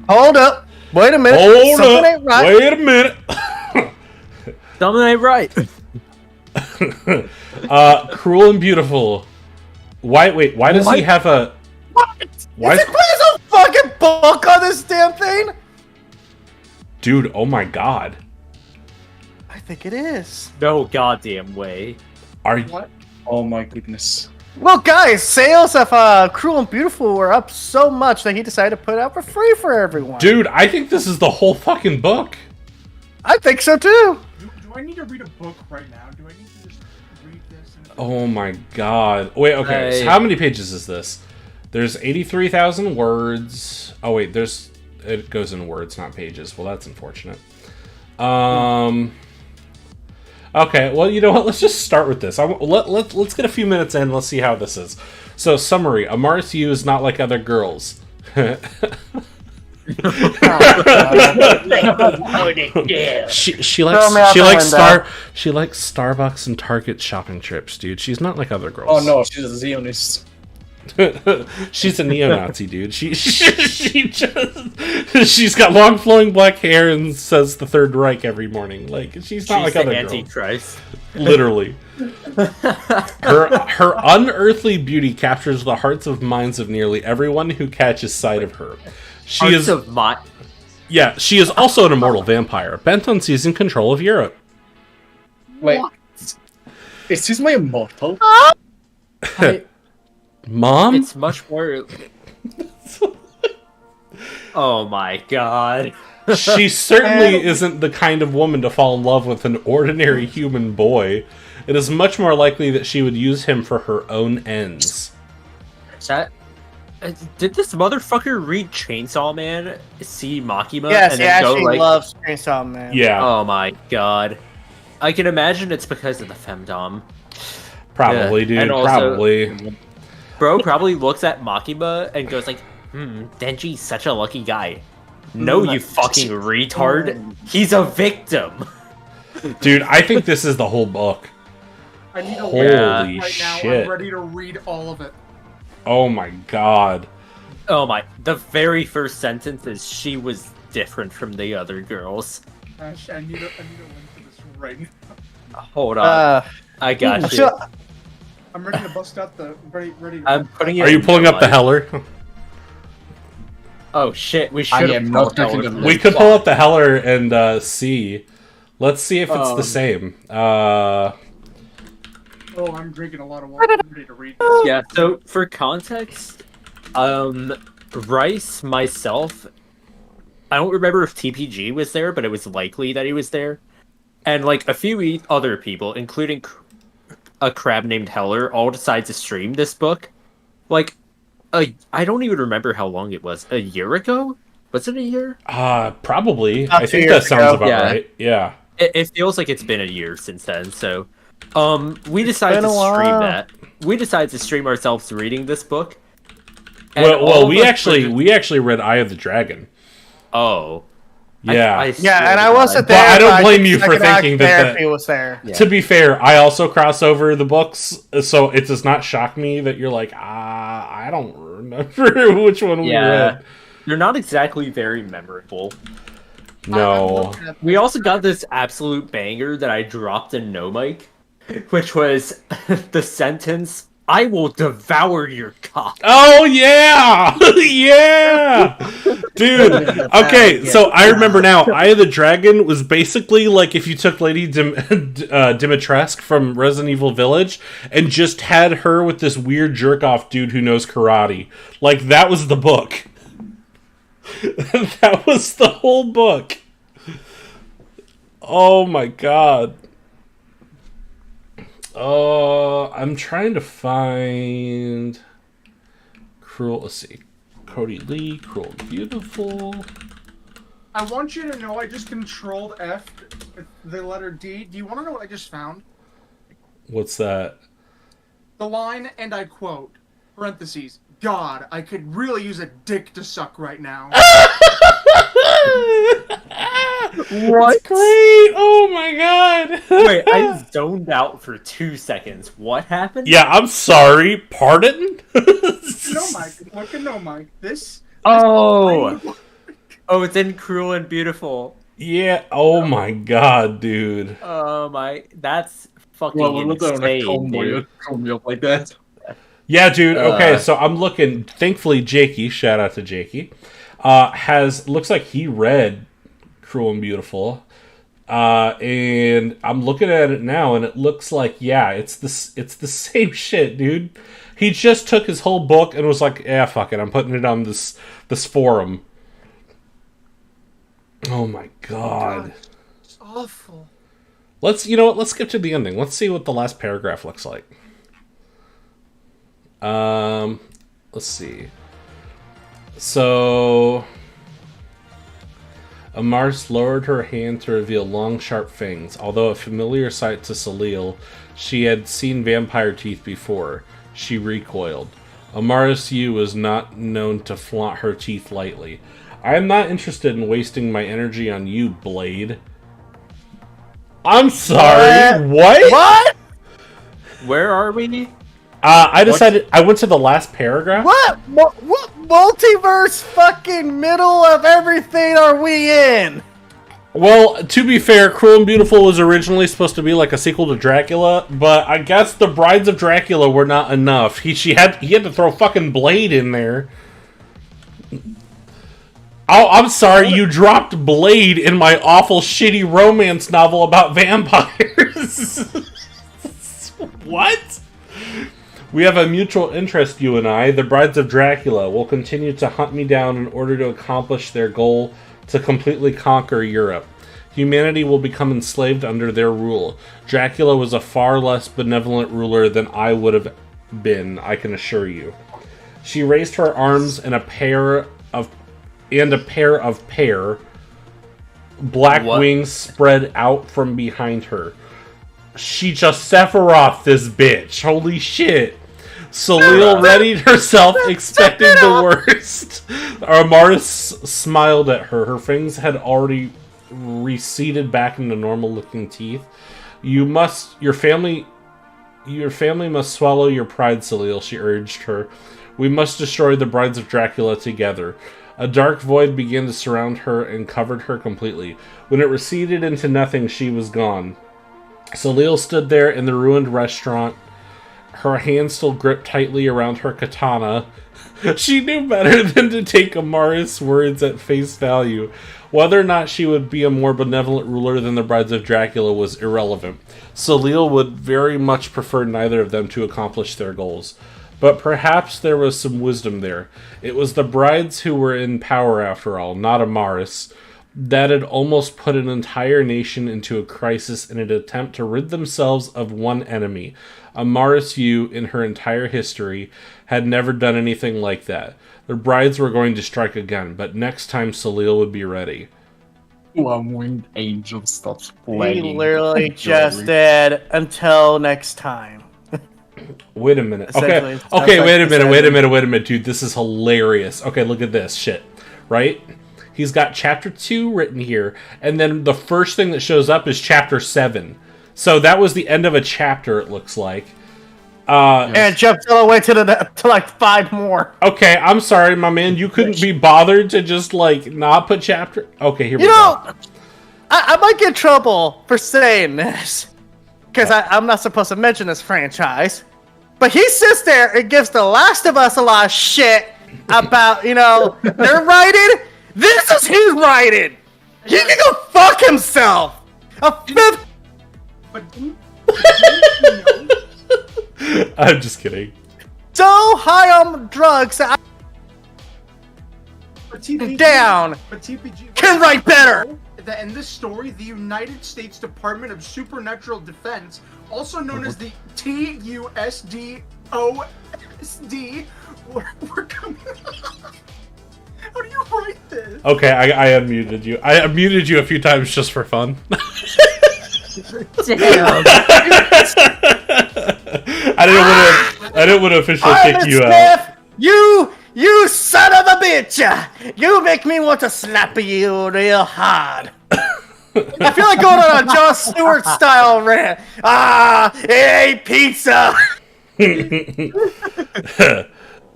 Hold up. Wait a minute. Hold Something up. ain't right. Wait a minute. Something ain't right. Cruel and Beautiful. Why does he have a... What? Why Is is- it there's a fucking book on this damn thing? Dude, oh my god. I think it is. No goddamn way. Are you... What? Oh my goodness. Well, guys, sales of Cruel and Beautiful were up so much that he decided to put it out for free for everyone. Dude, I think this is the whole fucking book. I think so too. Do I need to read a book right now? Do I need to just read this? Oh my god. Wait, okay. So how many pages is this? There's 83,000 words. Oh wait, it goes in words, not pages. Well, that's unfortunate. Okay, well, you know what? Let's just start with this. Let's get a few minutes in. Let's see how this is. So, summary: Amaris Yu is not like other girls. she likes Starbucks and Target shopping trips, dude. She's not like other girls. Oh no, she's a Zionist. She's a neo-Nazi, dude. She's got long flowing black hair and says the Third Reich every morning. Like she's not like other girls. Antichrist. Literally. Her unearthly beauty captures the hearts and minds of nearly everyone who catches sight of her. She is also an immortal vampire, bent on seizing control of Europe. Wait. Is this my immortal? Mom? It's much more... Oh my god. She certainly isn't the kind of woman to fall in love with an ordinary human boy. It is much more likely that she would use him for her own ends. Did this motherfucker read Chainsaw Man, see Makima, Yes, and he then go actually like... loves Chainsaw Man. Yeah. Oh my god. I can imagine it's because of the femdom. Probably, dude. And also, probably. Bro probably looks at Makima and goes like, Denji's such a lucky guy. No, you fucking retard. He's a victim. Dude, I think this is the whole book. I need to Holy right now. shit. I'm ready to read all of it. Oh my god. Oh my, the very first sentence is she was different from the other girls. Ash, I need a link to this right now. Hold on. I got you. I'm ready to bust out the ready. I'm putting it. Are you pulling up the Heller? Oh shit, we I should am not taking the We could pull up the Heller and see. Let's see if it's the same. Oh, I'm drinking a lot of water. I'm ready to read this. Yeah, so for context, Rice, myself, I don't remember if TPG was there, but it was likely that he was there. And like a few other people, including a crab named Heller, all decided to stream this book. Like, I don't even remember how long it was. A year ago? Was it a year? Probably. I think that sounds about right. Yeah. It feels like it's been a year since then, so... we decided to stream that. We decided to stream ourselves reading this book. Well, we actually read Eye of the Dragon. Oh. Yeah. And I wasn't there. But I don't blame you for thinking that he was there. Yeah. To be fair, I also cross over the books, so it does not shock me that you're like, I don't remember which one we read. They're not exactly very memorable. No. We also got this absolute banger that I dropped in No Mic, which was the sentence, "I will devour your cock." Oh, yeah! Yeah! Dude, okay, so I remember now, Eye of the Dragon was basically like if you took Lady Dimitrescu from Resident Evil Village and just had her with this weird jerk-off dude who knows karate. Like, that was the book. That was the whole book. Oh my god. I'm trying to find Cruel. Let's see. Cody Lee, Cruel and Beautiful. I want you to know I just controlled F the letter D. Do you want to know what I just found? What's that? The line, and I quote, parentheses, "God, I could really use a dick to suck right now." What? That's great! Oh my god! Wait, I zoned out for 2 seconds. What happened? Yeah, I'm sorry. Pardon? No, Mike. Look at no, Mike. This. Oh, it's in Cruel and Beautiful. Yeah. Oh my god, dude. Oh my, that's fucking insane, dude. Like that. Yeah, dude. Okay, so I'm looking. Thankfully, Jakey. Shout out to Jakey. Looks like he read Cruel and Beautiful, and I'm looking at it now, and it looks like it's the same shit, dude. He just took his whole book and was like, "Yeah, fuck it, I'm putting it on this forum." Oh my god, it's awful. Let's skip to the ending. Let's see what the last paragraph looks like. Let's see. So, Amaris lowered her hand to reveal long, sharp fangs. Although a familiar sight to Salil, she had seen vampire teeth before. She recoiled. Amaris Yu was not known to flaunt her teeth lightly. I am not interested in wasting my energy on you, Blade. I'm sorry. What? Where are we? I decided. I went to the last paragraph. What multiverse fucking middle of everything are we in? Well, to be fair, Cruel and Beautiful was originally supposed to be like a sequel to Dracula, but I guess the Brides of Dracula were not enough. He had to throw fucking Blade in there. Oh, I'm sorry, you dropped Blade in my awful, shitty romance novel about vampires. What? We have a mutual interest, you and I. The Brides of Dracula will continue to hunt me down in order to accomplish their goal to completely conquer Europe. Humanity will become enslaved under their rule. Dracula was a far less benevolent ruler than I would have been, I can assure you. She raised her arms and a pair of black wings spread out from behind her. She just Sephiroth this bitch. Holy shit. Salil readied herself, expecting the worst. Amaris smiled at her. Her fangs had already receded back into normal-looking teeth. Your family must swallow your pride, Salil, she urged her. We must destroy the Brides of Dracula together. A dark void began to surround her and covered her completely. When it receded into nothing, she was gone. Salil stood there in the ruined restaurant, her hand still gripped tightly around her katana. She knew better than to take Amaris' words at face value. Whether or not she would be a more benevolent ruler than the Brides of Dracula was irrelevant. Salil would very much prefer neither of them to accomplish their goals. But perhaps there was some wisdom there. It was the brides who were in power after all, not Amaris. That had almost put an entire nation into a crisis in an attempt to rid themselves of one enemy. Amaris Yu, in her entire history, had never done anything like that. The brides were going to strike again, but next time Salil would be ready. One winged angel stops He playing. literally just did until next time. Wait a minute. Essentially, Okay, it sounds okay, like wait a the minute, dude. This is hilarious. Okay, look at this shit. Right? He's got chapter 2 written here, and then the first thing that shows up is chapter 7. So that was the end of a chapter, it looks like. And jumped all the way to like 5 more. Okay, I'm sorry, my man. You couldn't be bothered to just, like, not put chapter... Okay, here we go. I might get in trouble for saying this. Because I'm not supposed to mention this franchise. But he sits there and gives The Last of Us a lot of shit about, their writing. This is his writing. He can go fuck himself. A fifth... But didn't I'm just kidding. So high on drugs that down. But TPG Can write better. That in this story, the United States Department of Supernatural Defense, also known as the TUSDOSD, were coming. How do you write this? Okay, I unmuted you. I unmuted you a few times just for fun. Damn. I didn't want to officially kick you out. You son of a bitch! You make me want to slap you real hard. I feel like going on a Jon Stewart style rant. Hey, pizza.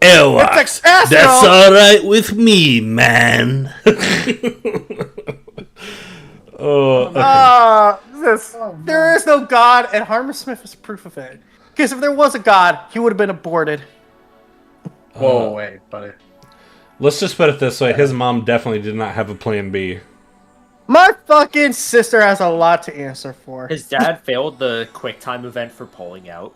Ewoks, that's all right with me, man. There is no God, and Harman Smith is proof of it. Because if there was a God, he would have been aborted. Whoa, wait, buddy. Let's just put it this way. His mom definitely did not have a plan B. My fucking sister has a lot to answer for. His dad failed the QuickTime event for pulling out.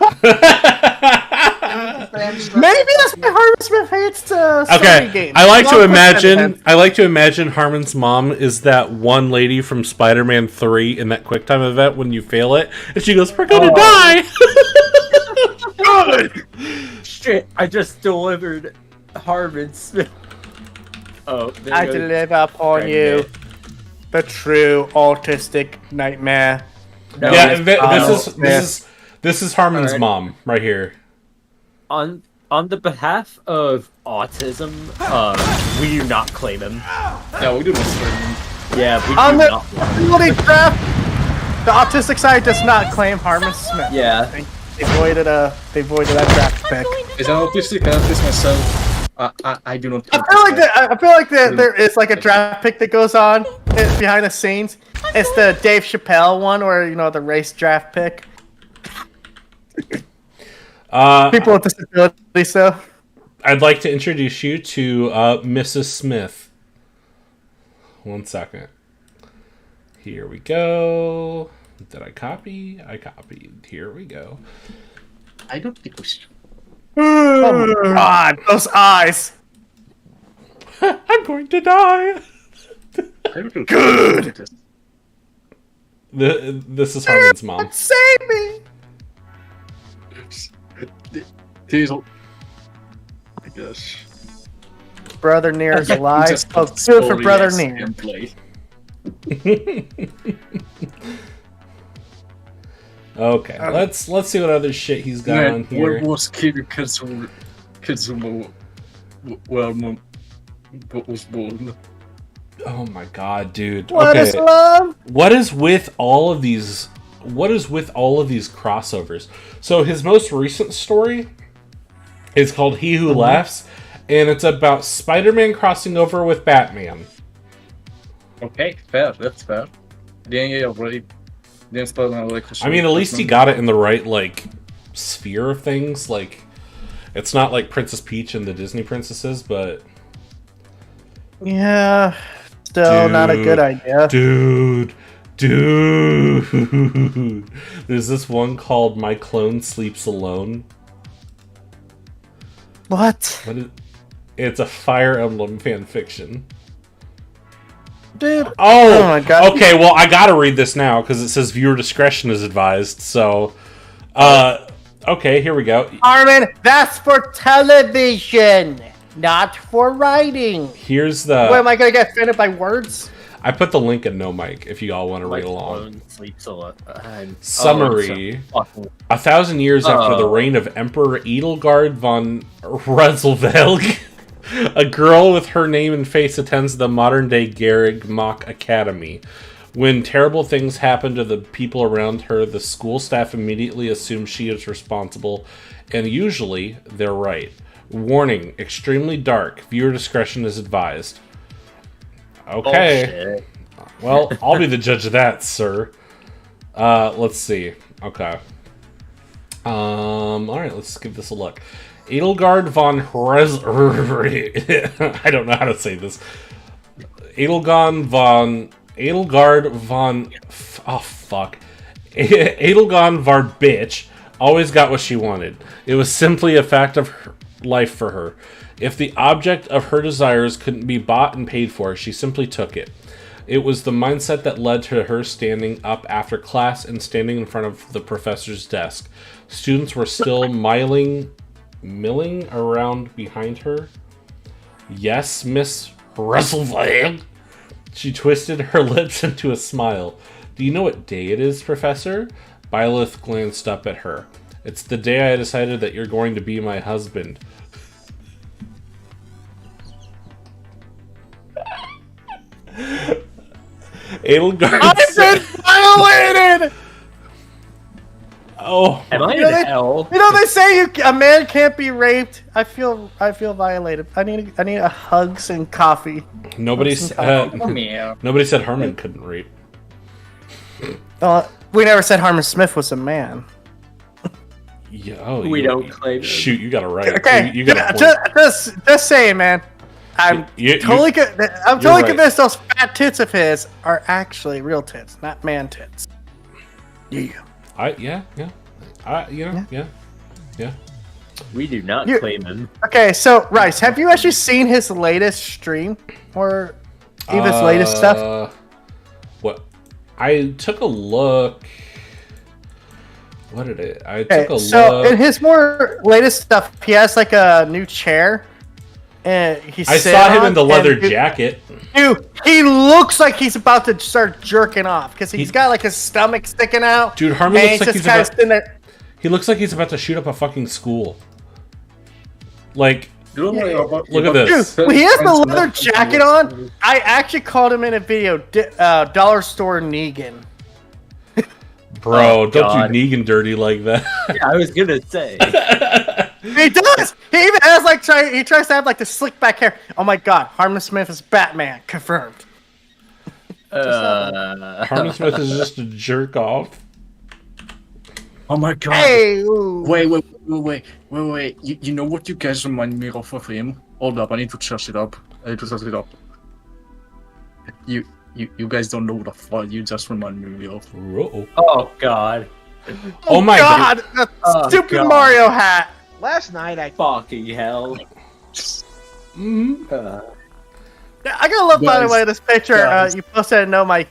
Maybe that's why Harman Smith hates Sony games. I like to imagine Harman's mom is that one lady from Spider-Man 3 in that QuickTime event when you fail it, and she goes, "We're gonna die." shit! I just delivered Harman Smith. Oh, there I goes deliver upon you the true autistic nightmare. No, Yeah, it's- this is Harman's Alright. mom right here. on the behalf of autism, we do not claim him. Yeah, we do not stream. Yeah, we On do the not. ability draft, the autistic side does not claim Harman Smith. Yeah. They voided that draft pick. As an autistic artist myself, I do not. I feel like there is like a draft pick that goes on behind the scenes. It's the Dave Chappelle one, where the race draft pick. People with disabilities, so. I'd like to introduce you to Mrs. Smith. One second. Here we go. Did I copy? I copied. Here we go. I don't think we should. Oh my god, those eyes! I'm going to die. Good! This is Harman's mom. Save me! Diesel. I guess. Brother Near is alive. Just Oh, good for Brother Near. gameplay. Okay, let's see what other shit he's got on here. What was Kizumo was born? Oh my god, dude. What is love? What is with all of these? What is with all of these crossovers? So his most recent story is called "He Who Laughs," and it's about Spider-Man crossing over with Batman. Okay, fair. That's fair. Yeah, already. I mean, at least he got it in the right sphere of things. Like, it's not like Princess Peach and the Disney princesses, but Yeah, still not a good idea. Dude. There's this one called "My Clone Sleeps Alone." What? It's a Fire Emblem fan fiction. Dude. Oh my god. Okay, well, I gotta read this now because it says viewer discretion is advised. So, okay, here we go. Harman, that's for television, not for writing. Here's the. What, am I gonna get offended by words? I put the link in No Mic if you all want to read along. Clone sleeps a lot. Summary. Oh, it's a 1,000 years after the reign of Emperor Edelgard von Rezelvelg, a girl with her name and face attends the modern-day Garrig Mock Academy. When terrible things happen to the people around her, the school staff immediately assumes she is responsible, and usually they're right. Warning, extremely dark. Viewer discretion is advised. Okay. Well, I'll be the judge of that, sir. Let's see. Okay. Alright, let's give this a look. Edelgard von I don't know how to say this. Edelgard von oh fuck. Edelgard var bitch always got what she wanted. It was simply a fact of life for her. If the object of her desires couldn't be bought and paid for, she simply took it. It was the mindset that led to her standing up after class and standing in front of the professor's desk. Students were still milling around behind her. Yes, Miss Russellvale. She twisted her lips into a smile. Do you know what day it is, Professor? Byleth glanced up at her. It's the day I decided that you're going to be my husband. Edelgard I've been violated! Oh, Am I You know, in they, hell? you know they say a man can't be raped. I feel violated. I need a hugs and coffee. nobody said Yeah. nobody said Harman couldn't rape. We never said Harman Smith was a man. Yeah, oh, We don't claim it. Shoot, you got it right. Okay, you got a point. just saying, man. I'm totally right. convinced those fat tits of his are actually real tits, not man tits. Yeah. Yeah. We do not You- claim him. Okay, so Rice, have you actually seen his latest stream or even his latest stuff? What? I took a look. What did it? I Okay, took a so look. in his more latest stuff, he has like a new chair, and I saw him in the leather jacket. Dude, he looks like he's about to start jerking off because he's got like his stomach sticking out. Dude, Harman and looks like he's kinda about. sitting there. He looks like he's about to shoot up a fucking school. Like, Look at this. Dude, when he has the leather jacket on, I actually called him in a video, Dollar Store Negan. bro, don't God. do Negan dirty like that. Yeah, I was gonna say. He does. He even has like he tries to have like the slick back hair. Oh my God, Harman Smith is Batman, confirmed. Harman Smith is just a jerk off. Oh my god. Hey, ooh. Wait. You know what you guys remind me of him? Hold up, I need to search it up. You guys don't know what the fuck you just remind me of. Uh-oh. Oh God. Oh my God. That Oh, stupid God. Mario hat. Last night I Fucking hell. Mhm. I gotta love, by the Guys, way, this picture guys. you posted. No, Mike.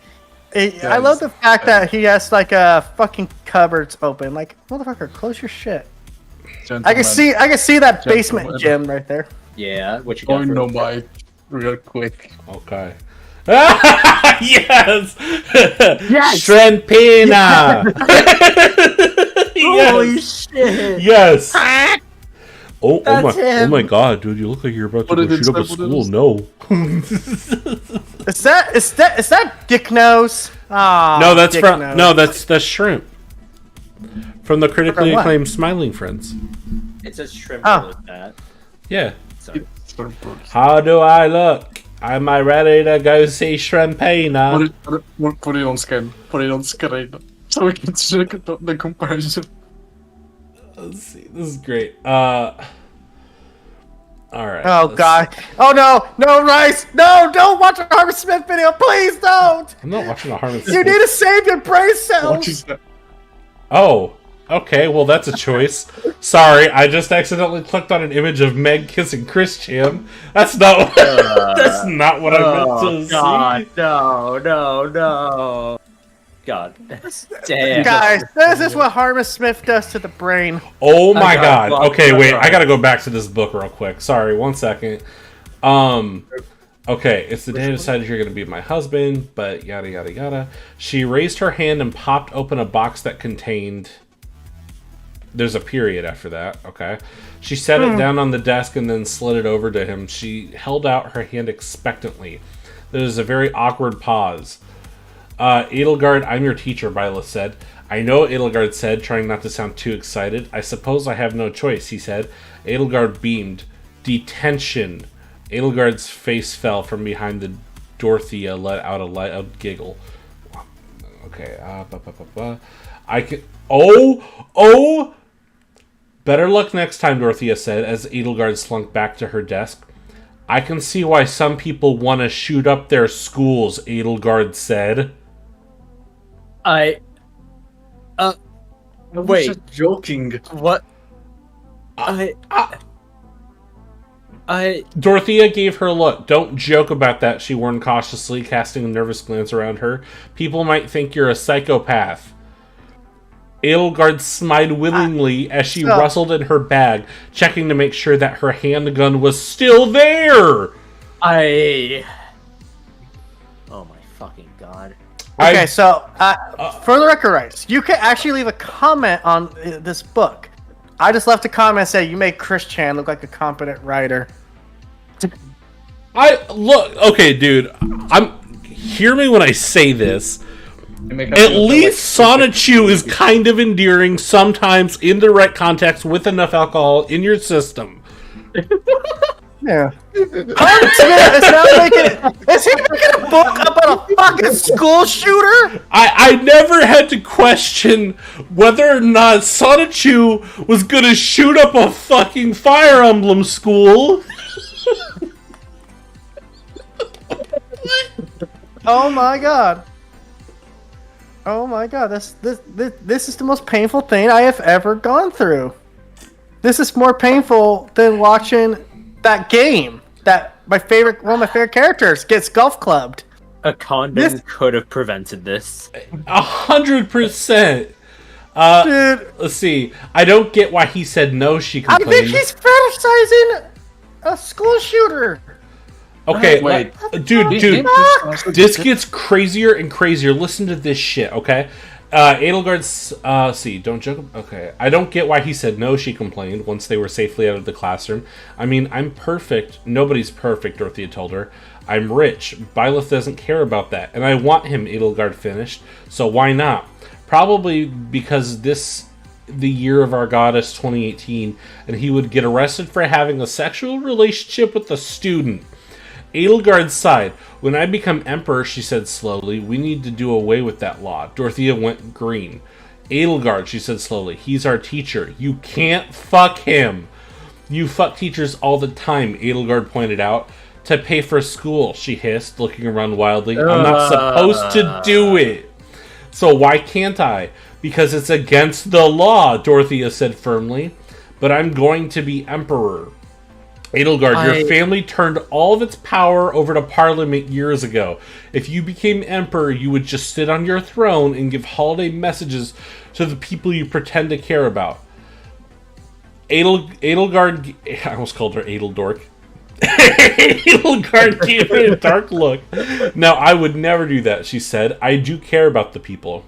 I Guys, love the fact that he has like fucking cupboards open. Like, motherfucker, close your shit. I can see that basement gym right there. Yeah, what you got? Oh for no, Mike. Real quick. Okay. yes! Shrimpina! Holy yes! shit! Yes! Oh That's my! him. Oh my God, dude! You look like you're about to What go did it shoot up a say? What school. did No. Is that Dick Nose? Ah, No, that's Dick from. Nose. No, that's shrimp. From the critically From what? acclaimed Smiling Friends. It's a shrimp Oh. like that. Yeah. Sorry. How do I look? Am I ready to go see Shrimpina? Put it on screen. Put it on screen. So we can check the comparison. Let's see. This is great. All right. Oh let's God! see. Oh no, Rice! No, don't watch a Harvey Smith video, please don't! I'm not watching a Harman. You need to save your brain cells. What is that? Oh, okay. Well, that's a choice. Sorry, I just accidentally clicked on an image of Meg kissing Christian. That's not. That's not what I meant to God, see. no. God. Damn. Guys, this is what Harvey Smith does to the brain. Oh my got God. fucked Okay, up. wait. I gotta go back to this book real quick. Sorry, 1 second. Okay, it's the day I decided you're gonna be my husband, but yada yada yada. She raised her hand and popped open a box that contained. There's a period after that, okay? She set it down on the desk and then slid it over to him. She held out her hand expectantly. There was a very awkward pause. Edelgard, I'm your teacher, Viola said. I know, Edelgard said, trying not to sound too excited. I suppose I have no choice, he said. Edelgard beamed. Detention. Edelgard's face fell from behind the Dorothea let out a loud giggle. Okay, I can... Oh! Better luck next time, Dorothea said, as Edelgard slunk back to her desk. I can see why some people want to shoot up their schools, Edelgard said. I was Wait. just joking. what? I Dorothea gave her a look. Don't joke about that, she warned cautiously, casting a nervous glance around her. People might think you're a psychopath. Edelgard smiled willingly as she rustled in her bag, checking to make sure that her handgun was still there. Oh my fucking God. Okay, so for the record, Rice, you can actually leave a comment on this book. I just left a comment saying you make Chris Chan look like a competent writer. Okay, dude. Hear me when I say this. At least Sonichu is kind of endearing sometimes in the right context with enough alcohol in your system. Yeah. Harman Smith is now is he making a book about a fucking school shooter? I never had to question whether or not Sonichu was gonna shoot up a fucking Fire Emblem school. Oh my God. Oh my God, this is the most painful thing I have ever gone through. This is more painful than watching that game that one of my favorite characters gets golf clubbed. A condom could have prevented this. 100%. Dude, Let's see. I don't get why he said no, she I complained. think he's fetishizing a school shooter. Okay, Wait. dude, this gets crazier and crazier. Listen to this shit, okay? Edelgard's, see, don't joke. Okay, I don't get why he said no, she complained, once they were safely out of the classroom. I mean, I'm perfect. Nobody's perfect, Dorothea told her. I'm rich. Byleth doesn't care about that, and I want him, Edelgard finished, so why not? Probably because the year of our goddess 2018, and he would get arrested for having a sexual relationship with a student. Edelgard sighed. When I become emperor, she said slowly, we need to do away with that law. Dorothea went green. Edelgard, she said slowly, he's our teacher. You can't fuck him. You fuck teachers all the time, Edelgard pointed out. To pay for school, she hissed, looking around wildly. I'm not supposed to do it. So why can't I? Because it's against the law, Dorothea said firmly. But I'm going to be emperor. Edelgard, your family turned all of its power over to Parliament years ago. If you became emperor, you would just sit on your throne and give holiday messages to the people you pretend to care about. Edelgard, I almost called her Edeldork. Edelgard gave her a dark look. No, I would never do that, she said. I do care about the people.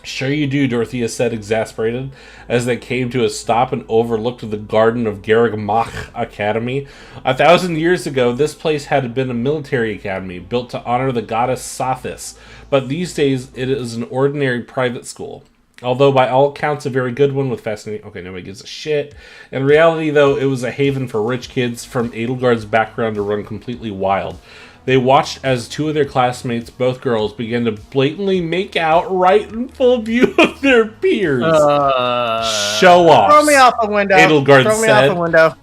Sure you do, Dorothea said, exasperated, as they came to a stop and overlooked the garden of Garreg-Mach Academy. 1,000 years ago, this place had been a military academy, built to honor the goddess Sothis, but these days it is an ordinary private school. Although by all accounts a very good one with fascinating... Okay, nobody gives a shit. In reality, though, it was a haven for rich kids from Edelgard's background to run completely wild. They watched as two of their classmates, both girls, began to blatantly make out right in full view of their peers. Show off. Throw me out the window. Edelgard Throw me said. out the window.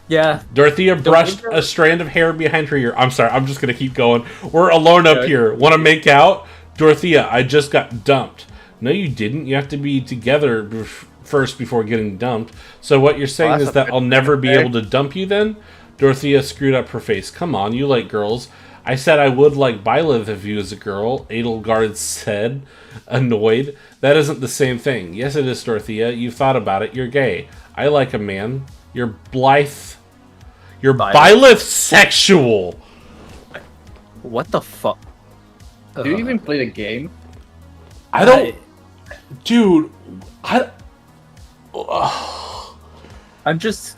Yeah. Dorothea brushed a strand of hair behind her ear. I'm sorry, I'm just going to keep going. We're alone up here. Want to make out? Dorothea, I just got dumped. No, you didn't. You have to be together first before getting dumped. So what you're saying is that I'll never be able to dump you then? Dorothea screwed up her face. Come on, you like girls. I said I would like Byleth if he was a girl, Edelgard said, annoyed. That isn't the same thing. Yes, it is, Dorothea. You've thought about it. You're gay. I like a man. You're Blythe. You're Byleth sexual. What the fuck? Do you even play the game? I don't... Dude, I'm just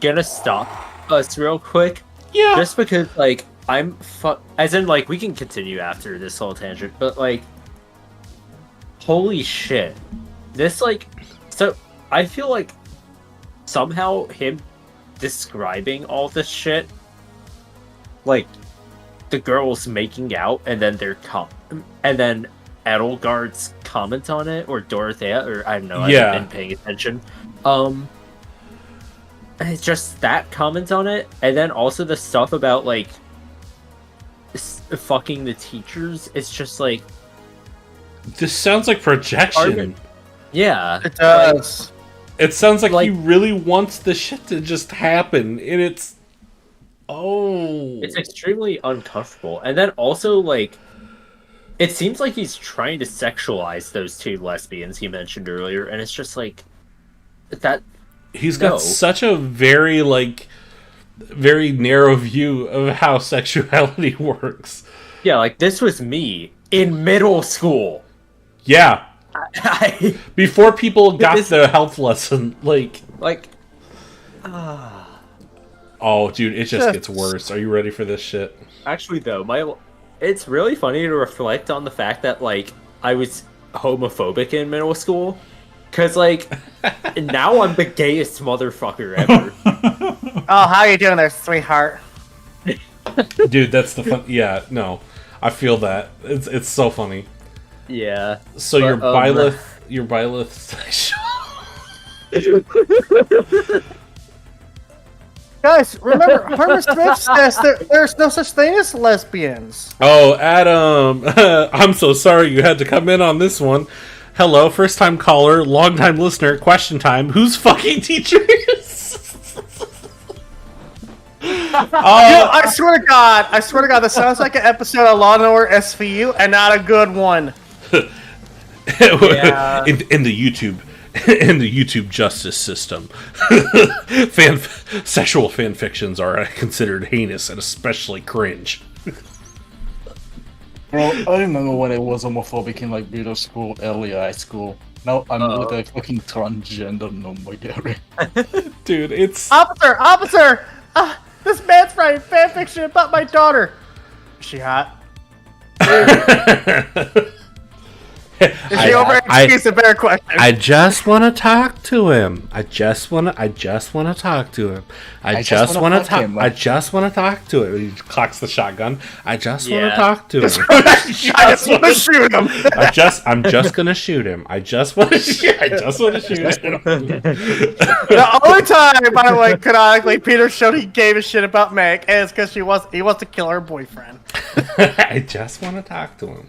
gonna stop us real quick. Yeah. Just because, like, as in, like, we can continue after this whole tangent, but, like, holy shit. This, like, so, I feel like somehow him describing all this shit, like, the girls making out, and then and then Edelgard's comment on it, or Dorothea, or I don't know, I haven't been paying attention. It's just that comment on it, and then also the stuff about, like, fucking the teachers. It's just like, this sounds like projection. Yeah, it does. It sounds like he really wants the shit to just happen, and it's extremely uncomfortable. And then also, like, it seems like he's trying to sexualize those two lesbians he mentioned earlier, and it's just like that. He's got such a very narrow view of how sexuality works. Yeah, like, this was me in middle school. Yeah. Before people got the health lesson, Oh, dude, it just gets worse. Are you ready for this shit? Actually, though, it's really funny to reflect on the fact that, like, I was homophobic in middle school. Because, like, now I'm the gayest motherfucker ever. Oh, how you doing there, sweetheart? Dude, that's the fun. Yeah, no. I feel that. It's so funny. Yeah. So you're Byleth sexual. Guys, remember, Harman Smith says there's no such thing as lesbians. Oh, Adam. I'm so sorry you had to come in on this one. Hello, first time caller, long time listener, question time. Whose fucking teacher is? I swear to God, this sounds like an episode of Law & Order SVU and not a good one. Yeah. in the YouTube justice system, sexual fan fictions are considered heinous and especially cringe. Bro, I remember when I was homophobic in like middle school, early high school. Now I'm with a fucking transgender non-binary. Dude, it's Officer! This man's writing fanfiction about my daughter. Is she hot? Is she over? It's a better question. I just want to talk to him. I just want to talk to him. I just want to talk to him. He cocks the shotgun. I just want to talk to him. I just want to shoot him. I'm just gonna shoot him. I just want to shoot him. The only time, by the way, canonically, Peter showed he gave a shit about Meg, and it's because he wants to kill her boyfriend. I just want to talk to him.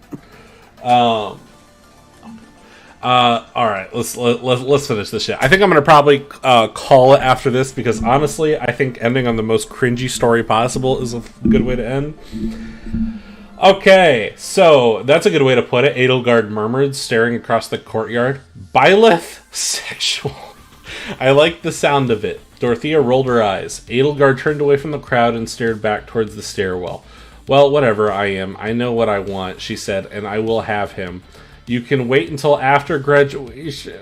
All right, let's finish this shit. I think I'm gonna probably call it after this because honestly, I think ending on the most cringy story possible is a good way to end. Okay, so that's a good way to put it. Edelgard murmured, staring across the courtyard. Byleth sexual. I like the sound of it. Dorothea rolled her eyes. Edelgard turned away from the crowd and stared back towards the stairwell. Well, whatever I am, I know what I want, she said, and I will have him. You can wait until after graduation.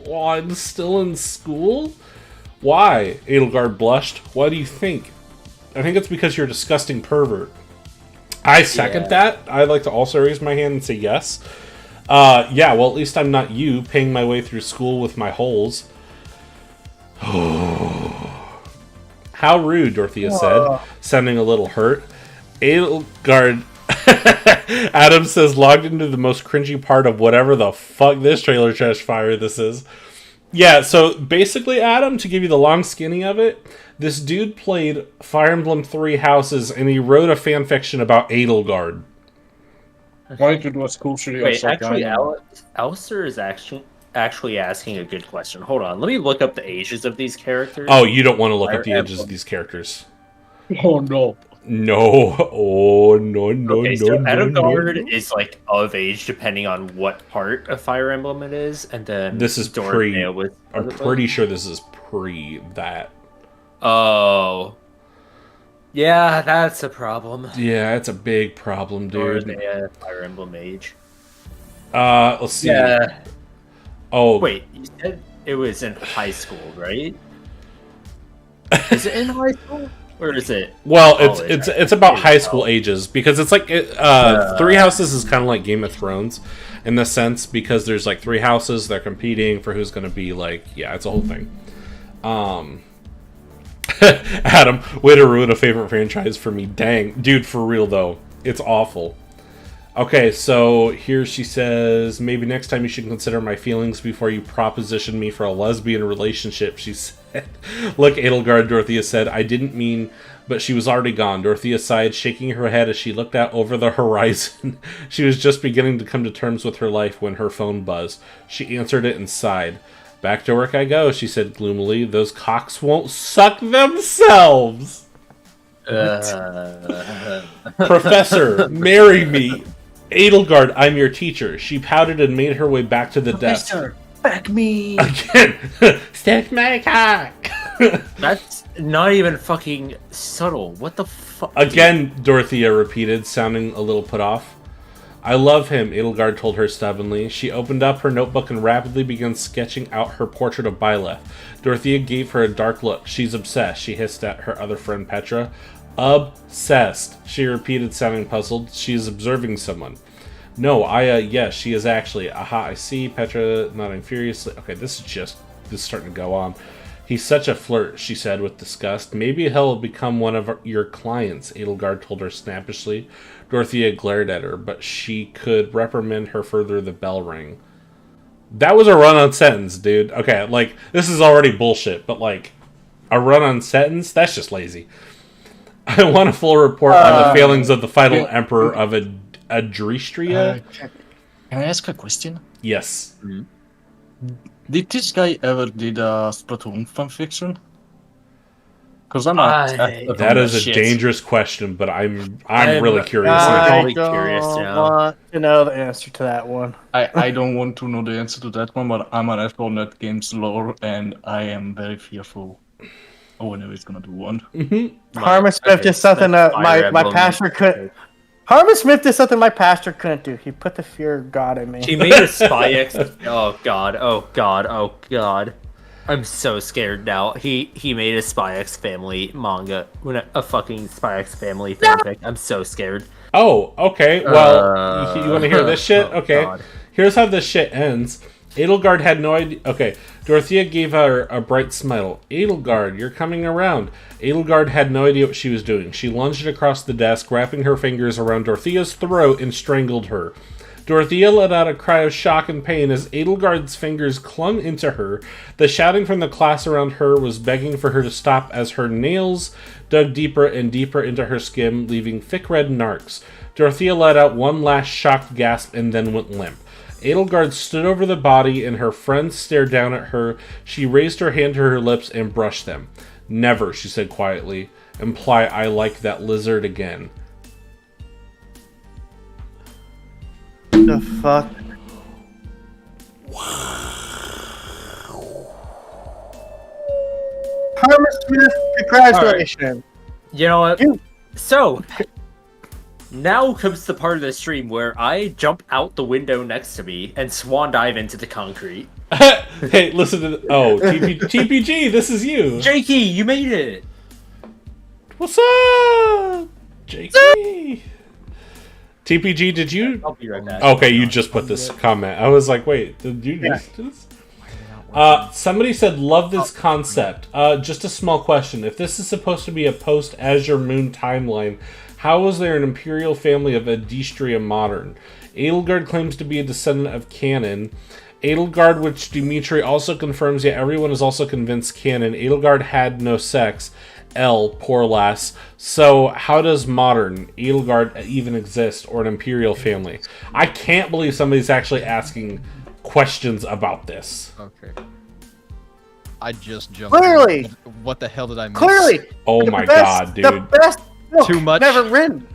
Well, I'm still in school? Why? Edelgard blushed. Why do you think? I think it's because you're a disgusting pervert. I second that. I'd like to also raise my hand and say yes. Yeah, well, at least I'm not you, paying my way through school with my holes. How rude, Dorothea said, sounding a little hurt. Edelgard... Adam says, logged into the most cringy part of whatever the fuck this trailer trash fire this is. Yeah, so basically, Adam, to give you the long skinny of it, this dude played Fire Emblem 3 Houses, and he wrote a fanfiction about Edelgard. Why did you do a school shooting? Wait, actually, Alistair is actually asking a good question. Hold on, let me look up the ages of these characters. Oh, you don't want to look at the ages of these characters. Oh, no. No. Oh, no. Okay, so Edelgard is like of age depending on what part of Fire Emblem it is, and then this is Dorothea pre. I'm pretty sure this is pre that. Oh. Yeah, that's a problem. Yeah, it's a big problem, dude. Dorothea, Fire Emblem age. Let's see. Yeah. Oh. Wait, you said it was in high school, right? Is it in high school? Or is it? Well, it's about high school ages because it's like Three Houses is kind of like Game of Thrones in the sense because there's like three houses they're competing for who's going to be like it's a whole thing. Adam, way to ruin a favorite franchise for me. Dang, dude, for real though, it's awful. Okay, so here she says, maybe next time you should consider my feelings before you proposition me for a lesbian relationship, she said. Look, Edelgard, Dorothea said, I didn't mean, but she was already gone. Dorothea sighed, shaking her head as she looked out over the horizon. She was just beginning to come to terms with her life when her phone buzzed. She answered it and sighed. Back to work I go, she said gloomily. Those cocks won't suck themselves. Professor, marry me. Edelgard, I'm your teacher. She pouted and made her way back to the desk. Back me! Again! Stick my cock! That's not even fucking subtle. What the fuck? Again, Dorothea repeated, sounding a little put off. I love him, Edelgard told her stubbornly. She opened up her notebook and rapidly began sketching out her portrait of Byleth. Dorothea gave her a dark look. She's obsessed, she hissed at her other friend Petra. Obsessed, she repeated, sounding puzzled. She is observing someone. No, yes, she is actually. Aha, I see. Petra nodding furiously. Okay, this is starting to go on. He's such a flirt, she said with disgust. Maybe he'll become one of your clients, Edelgard told her snappishly. Dorothea glared at her, but she could reprimand her further. The bell rang. That was a run-on sentence, dude. Okay, like, this is already bullshit, but, like, a run-on sentence? That's just lazy. I want a full report on the failings of the final emperor of Adristria. Can I ask a question? Yes. Mm-hmm. Did this guy ever did a Splatoon fanfiction? Because I'm not. That is a shit. dangerous question, but I'm really curious. I totally don't curious now. want to know the answer to that one. I don't want to know the answer to that one, but I'm an expert on that game's lore, and I am very fearful. Oh, I know he's gonna do one. Harman Smith did something that my pastor couldn't. Harman Smith did something my pastor couldn't do. He put the fear of God in me. He made a Spy X. Oh god! Oh god! Oh god! I'm so scared now. He made a Spy X Family manga, a fucking Spy X Family fanfic. I'm so scared. Oh, okay. Well, you want to hear this shit? Okay. God. Here's how this shit ends. Edelgard had no idea. Okay. Dorothea gave her a bright smile. Edelgard, you're coming around. Edelgard had no idea what she was doing. She lunged across the desk, wrapping her fingers around Dorothea's throat and strangled her. Dorothea let out a cry of shock and pain as Edelgard's fingers clung into her. The shouting from the class around her was begging for her to stop as her nails dug deeper and deeper into her skin, leaving thick red narcs. Dorothea let out one last shocked gasp and then went limp. Edelgard stood over the body and her friends stared down at her. She raised her hand to her lips and brushed them. Never, she said quietly, imply I like that lizard again. The fuck? Harman Smith, congratulations. You know what? So, now comes the part of the stream where I jump out the window next to me and swan dive into the concrete. Hey, listen to TPG, this is you. Jakey, you made it! What's up, Jakey? TPG, did you? I'll be right back. Okay, you just put this comment. I was like, wait, did you do this? Somebody said, love this concept. Just a small question. If this is supposed to be a post-Azure Moon timeline, how is there an imperial family of Adistria modern? Edelgard claims to be a descendant of Canon. Edelgard, which Dimitri also confirms, yet everyone is also convinced Canon. Edelgard had no sex. Poor lass. So, how does modern Edelgard even exist, or an imperial family? I can't believe somebody's actually asking questions about this. Okay. I just jumped. Clearly! In. What the hell did I miss? Clearly! Oh The my best- god, dude. The best book Too much? never written.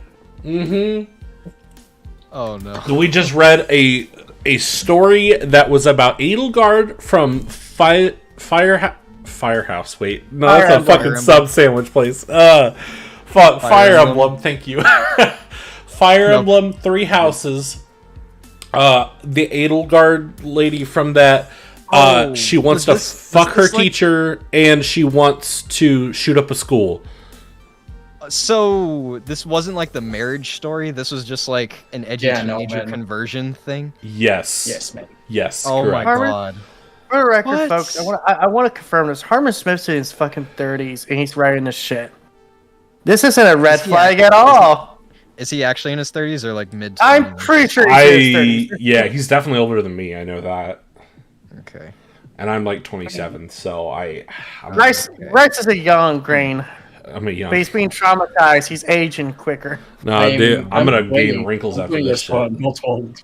Mm-hmm. Oh no. We just read a story that was about Edelgard from Firehouse. Wait, no, Fire that's a Emblem. fucking sub sandwich place. Fire Emblem. Thank you. Fire Emblem, Three Houses. The Edelgard lady from that. She wants to fuck her teacher, and she wants to shoot up a school. So this wasn't like the marriage story. This was just like an edgy teenager conversion thing. Yes. Yes, man. Yes. Oh correct. my god. For the record, What? folks, I want to confirm this. Harman Smith's in his fucking 30s, and he's writing this shit. This isn't a red flag at all. Is he actually in his 30s or like mid? I'm pretty sure he's in his 30s. Yeah, he's definitely older than me. I know that. Okay. And I'm like 27, so I'm Rice is a young grain, I'm a young. but he's being traumatized. He's aging quicker. No, dude, I'm gonna gain young. wrinkles I'm after doing this this one, shit. not old.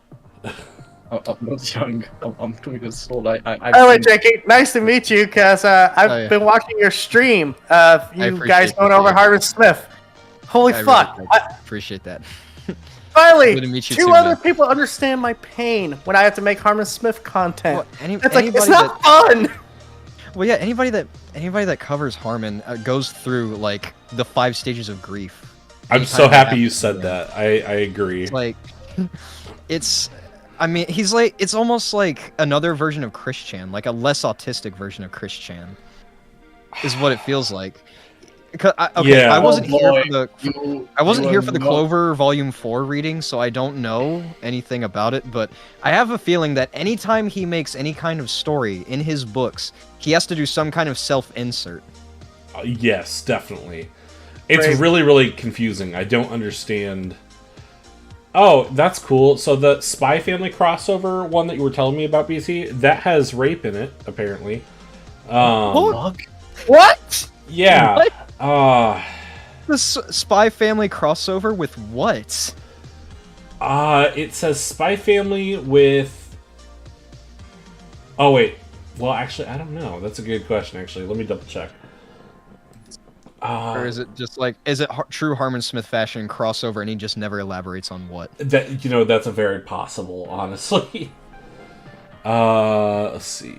I'm not young. I'm doing this old. By the way, Jakey, nice to meet you, because I've yeah. been watching your stream of you appreciate guys going you, over Jakey. Harman Smith. Holy I fuck. really appreciate that. Finally, Good to meet you two too, other man. people understand my pain when I have to make Harman Smith content. Well, It's like, it's anybody not fun! Well, yeah, anybody that covers Harman goes through like the 5 stages of grief. I'm Anytime so that happy you happens to said him. that. I agree. It's like, I mean, he's like, it's almost like another version of Chris Chan, like a less autistic version of Chris Chan, is what it feels like. Yeah. I wasn't Oh, here boy. for the You here are for the not- Clover Volume 4 reading, so I don't know anything about it, but I have a feeling that anytime he makes any kind of story in his books, he has to do some kind of self-insert. Yes, definitely. It's Crazy. really, really confusing. I don't understand. Oh, that's cool. So the Spy Family crossover one that you were telling me about, BC, that has rape in it, apparently. What? Yeah. What? Uh, Spy Family crossover with what? it says Spy Family with... Oh, wait. Well, actually, I don't know. That's a good question, actually. Let me double check. Or is it just like, is it true Harman Smith fashion crossover and he just never elaborates on what? That, that's a very possible, honestly. Let's see.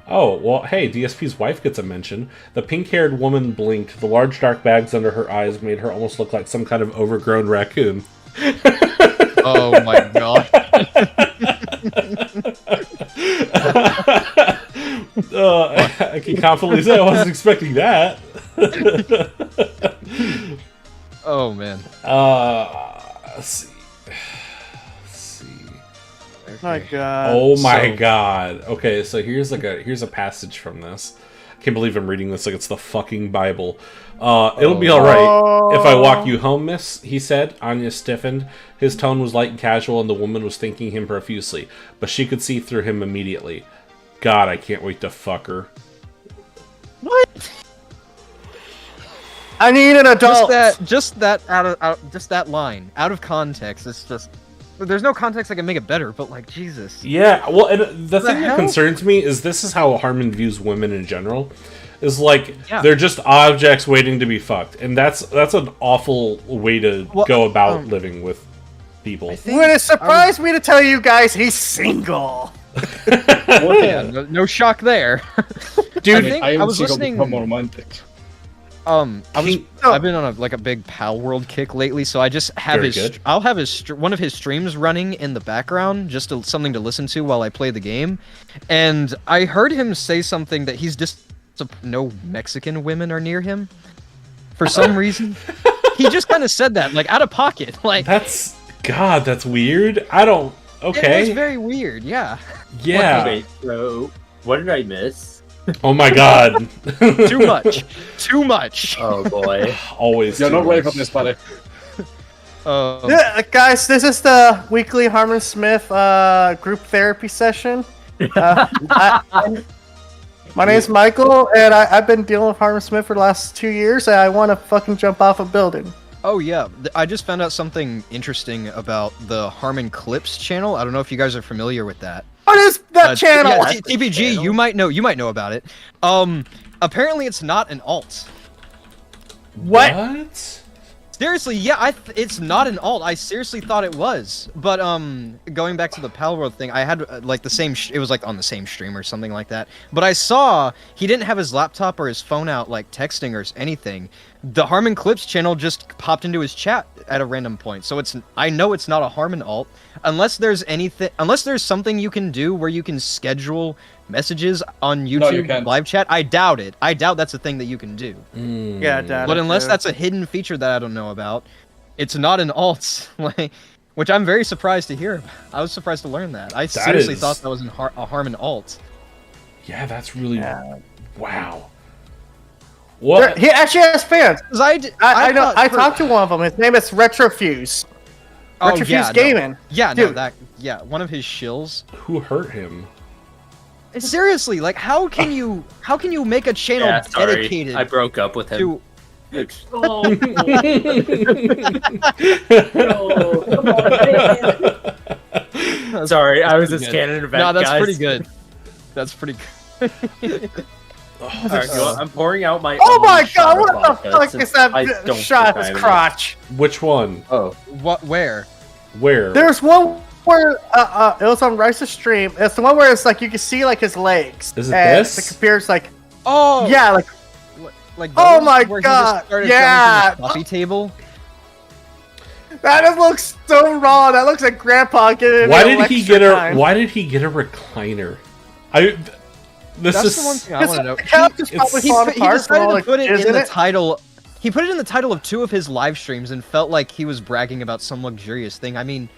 Oh, well, hey, DSP's wife gets a mention. The pink-haired woman blinked. The large dark bags under her eyes made her almost look like some kind of overgrown raccoon. Oh my god. I can confidently say I wasn't expecting that. Oh man. Let's see. My god. Oh my god. Okay, so here's a passage from this. I can't believe I'm reading this like it's the fucking Bible. It'll be alright if I walk you home, miss, he said. Anya stiffened. His tone was light and casual, and the woman was thanking him profusely, but she could see through him immediately. God, I can't wait to fuck her. What? I need an adult. Just that line out of context. It's just there's no context that can make it better. But like Jesus. Yeah. Well, and the thing that concerns me is this is how Harman views women in general. Is like they're just objects waiting to be fucked, and that's an awful way to go about living with people. Would it surprise me to tell you guys he's single? Well, yeah, no shock there. Dude, I was listening. More romantic. I've been on a big Pal World kick lately, so I just have I'll have one of his streams running in the background, just something to listen to while I play the game. And I heard him say something that he's just no Mexican women are near him for some reason. He just kind of said that, like out of pocket. Like that's weird. I don't. Okay. It was very weird. Yeah. Yeah. Wait, so what did I miss? Oh my god. Too much. Too much. Oh boy. Always. You're not ready for this, buddy. Yeah, guys, this is the weekly Harman Smith group therapy session. My name's Michael, and I've been dealing with Harman Smith for the last 2 years, and I want to fucking jump off a building. Oh yeah, I just found out something interesting about the Harman Clips channel. I don't know if you guys are familiar with that. What is that channel? Yeah, TPG, you might know about it. Apparently it's not an alt. What? Seriously, yeah, it's not an alt. I seriously thought it was. But going back to the Pal World thing, I had like the same. It was like on the same stream or something like that. But I saw he didn't have his laptop or his phone out, like texting or anything. The Harman Clips channel just popped into his chat at a random point. So I know it's not a Harman alt unless there's something you can do where you can schedule messages on YouTube live chat. I doubt it. I doubt that's a thing that you can do. Yeah, but unless that's a hidden feature that I don't know about, it's not an alt. Like, which I'm very surprised to hear. I was surprised to learn that. I seriously thought that was a Harman alt. Yeah, that's really wow. What? He actually has fans. I know. I for... talked to one of them. His name is Retrofuse. Retrofuse Gaming. No. One of his shills. Who hurt him? Seriously, like how can you make a channel dedicated? I broke up with him. To... Oh, no, come on, man. Sorry, I was just scanning event. No, that's guys. pretty good. That's pretty good. Right, I'm pouring out my. Oh my god! What the fuck is that shot at his crotch? Which one? Oh, what? Where? There's one where it was on Rice's stream. It's the one where it's like you can see like his legs. Is it this? The computer's like, oh yeah, like oh my god, yeah, coffee table. That just looks so wrong. That looks like Grandpa getting. Why did he get a recliner? That's the one thing I want to know. He decided to put it in the title. He put it in the title of 2 of his live streams and felt like he was bragging about some luxurious thing. I mean,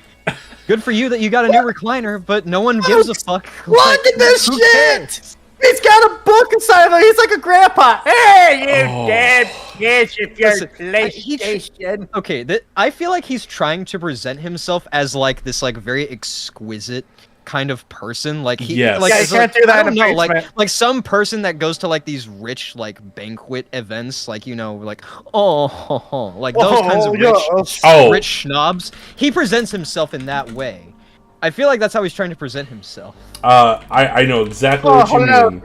good for you that you got a new recliner, but no one gives a fuck. Look at this shit! He's got a book inside of him. He's like a grandpa. Hey, you dead bitch! If you're PlayStation. Okay, I feel like he's trying to present himself as like this like very exquisite kind of person, like he yes. like, you can't do that. I don't know, like some person that goes to like these rich like banquet events, like like like those kinds of rich snobs. He presents himself in that way. I feel like that's how he's trying to present himself. I know exactly what you mean.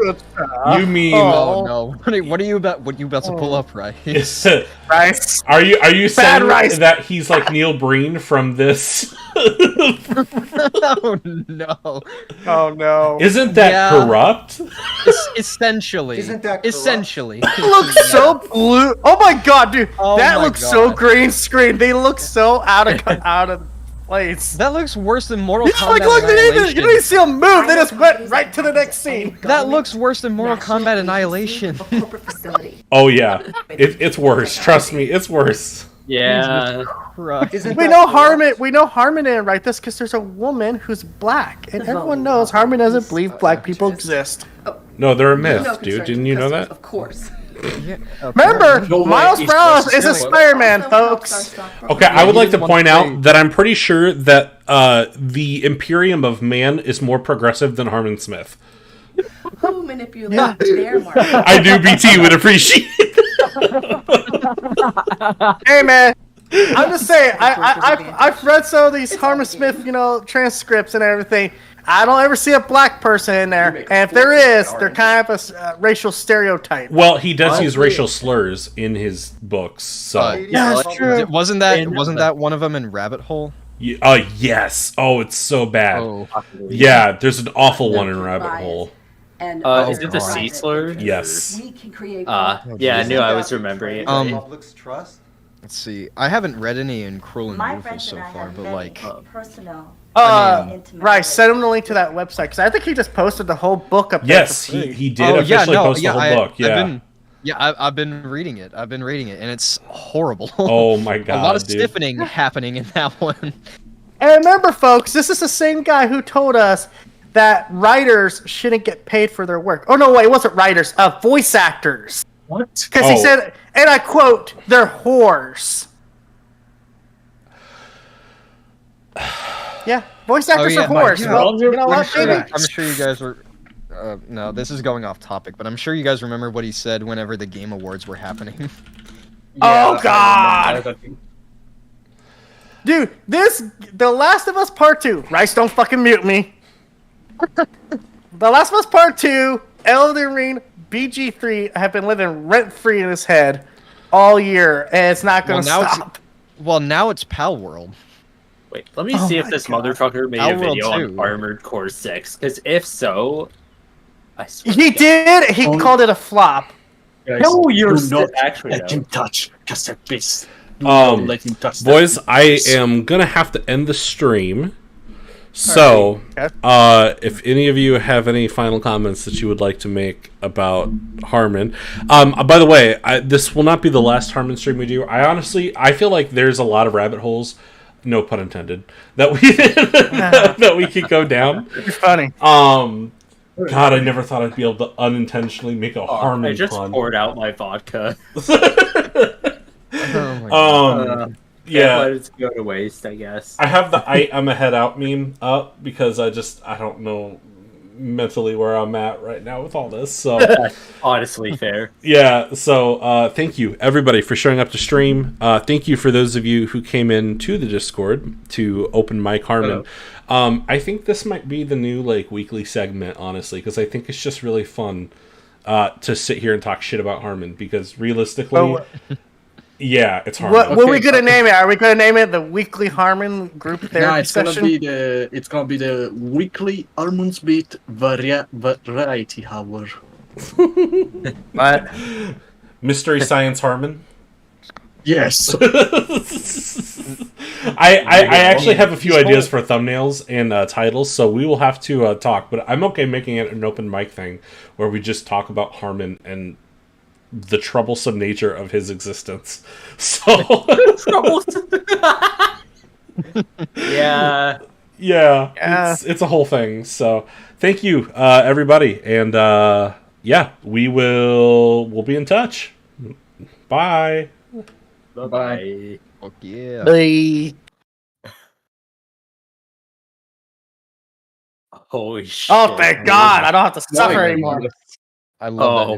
You mean Oh no! What are you about? What are you about to pull up, right? Rice. Are you saying rice. that he's like Neil Breen from this? Oh no! Oh no! Isn't that corrupt? Essentially. Isn't that corrupt? Essentially? It looks so blue. Oh my god, dude! Oh that my looks so God. green screen. They look so out of place. That looks worse than Mortal Yeah, Kombat look, they didn't even, you Annihilation. didn't even see them move. They just went right to the next scene. That looks worse than Mortal Kombat Annihilation. Oh yeah, it's worse. Trust me, it's worse. Yeah. Christ. Isn't We that know corrupt? Harman. We know Harman didn't write this because there's a woman who's black, and everyone knows Harman doesn't believe black people exist. No, they're a myth, dude. Didn't you know that? Of course. Remember, No way, Miles he's Morales supposed to is a say it. Spider-Man, folks. Okay, I would he like to didn't want point to out say- that I'm pretty sure that the Imperium of Man is more progressive than Harman Smith. Who manipulates their market? I do. BT would appreciate. Hey man, I'm just saying. I've read some of these Harman Smith, transcripts and everything. I don't ever see a black person in there, and if there is, they're kind of a racial stereotype. Well, he does use racial slurs in his books, so. Yeah, that's true. Wasn't that one of them in Rabbit Hole? Yes. Oh, it's so bad. Oh. Yeah, there's an awful one in Rabbit Hole. And Is it the sea slur? Yes. we can create Yeah, I knew I was remembering it. Public's trust. Let's see. I haven't read any in Cruel and my Beautiful friends so and I far, have but many like, personal Right, send him the link to that website because I think he just posted the whole book up there. Yes, for free. he did officially post the whole book. Yeah. I've been reading it. I've been reading it, and it's horrible. Oh my god, a lot of dude. stiffening happening in that one. And remember, folks, this is the same guy who told us that writers shouldn't get paid for their work. Oh no, wait, it wasn't writers, voice actors. What? Because he said, and I quote, "They're whores." Yeah, voice actors are whores. yeah. Well, you know what, maybe. I'm sure you guys were. No, this is going off topic, but I'm sure you guys remember what he said whenever the Game Awards were happening. Oh God, dude, The Last of Us Part 2. Rice, don't fucking mute me. The Last of Us Part 2, Elden Ring, BG3 have been living rent free in his head all year, and it's not going to stop. Well, now it's Pal World. Wait, let me see if this motherfucker made a video on Armored Core 6, because if so, I swear. He did. He called it a flop. Guys, No, you're do not actually let him touch Caster Beast. Let him touch boys, that I beast. am gonna have to end the stream. So, if any of you have any final comments that you would like to make about Harman, by the way, this will not be the last Harman stream we do. I feel like there's a lot of rabbit holes, no pun intended, that we that we could go down. You're funny. God, I never thought I'd be able to unintentionally make a Harman I just pun. poured out my vodka. Yeah, let it go to waste, I guess. I have the I'm a head out meme up because I don't know mentally where I'm at right now with all this. So honestly fair. Yeah, so thank you everybody for showing up to stream. Thank you for those of you who came in to the Discord to open mic Harman. I think this might be the new weekly segment, honestly, because I think it's just really fun to sit here and talk shit about Harman because realistically, yeah, it's Harman. What are we gonna name it? Are we gonna name it the Weekly Harman Group Therapy Session? It's gonna be the weekly Harman's Beat variety hour. What? Mystery Science Harman. Yes. I actually have a few ideas for thumbnails and titles, so we will have to talk. But I'm okay making it an open mic thing where we just talk about Harman and the troublesome nature of his existence. So Yeah. It's a whole thing. So thank you, everybody, and we'll be in touch. Bye. Bye. Fuck yeah. Bye. Holy shit. Oh, thank God! I don't have to suffer anymore. I love that.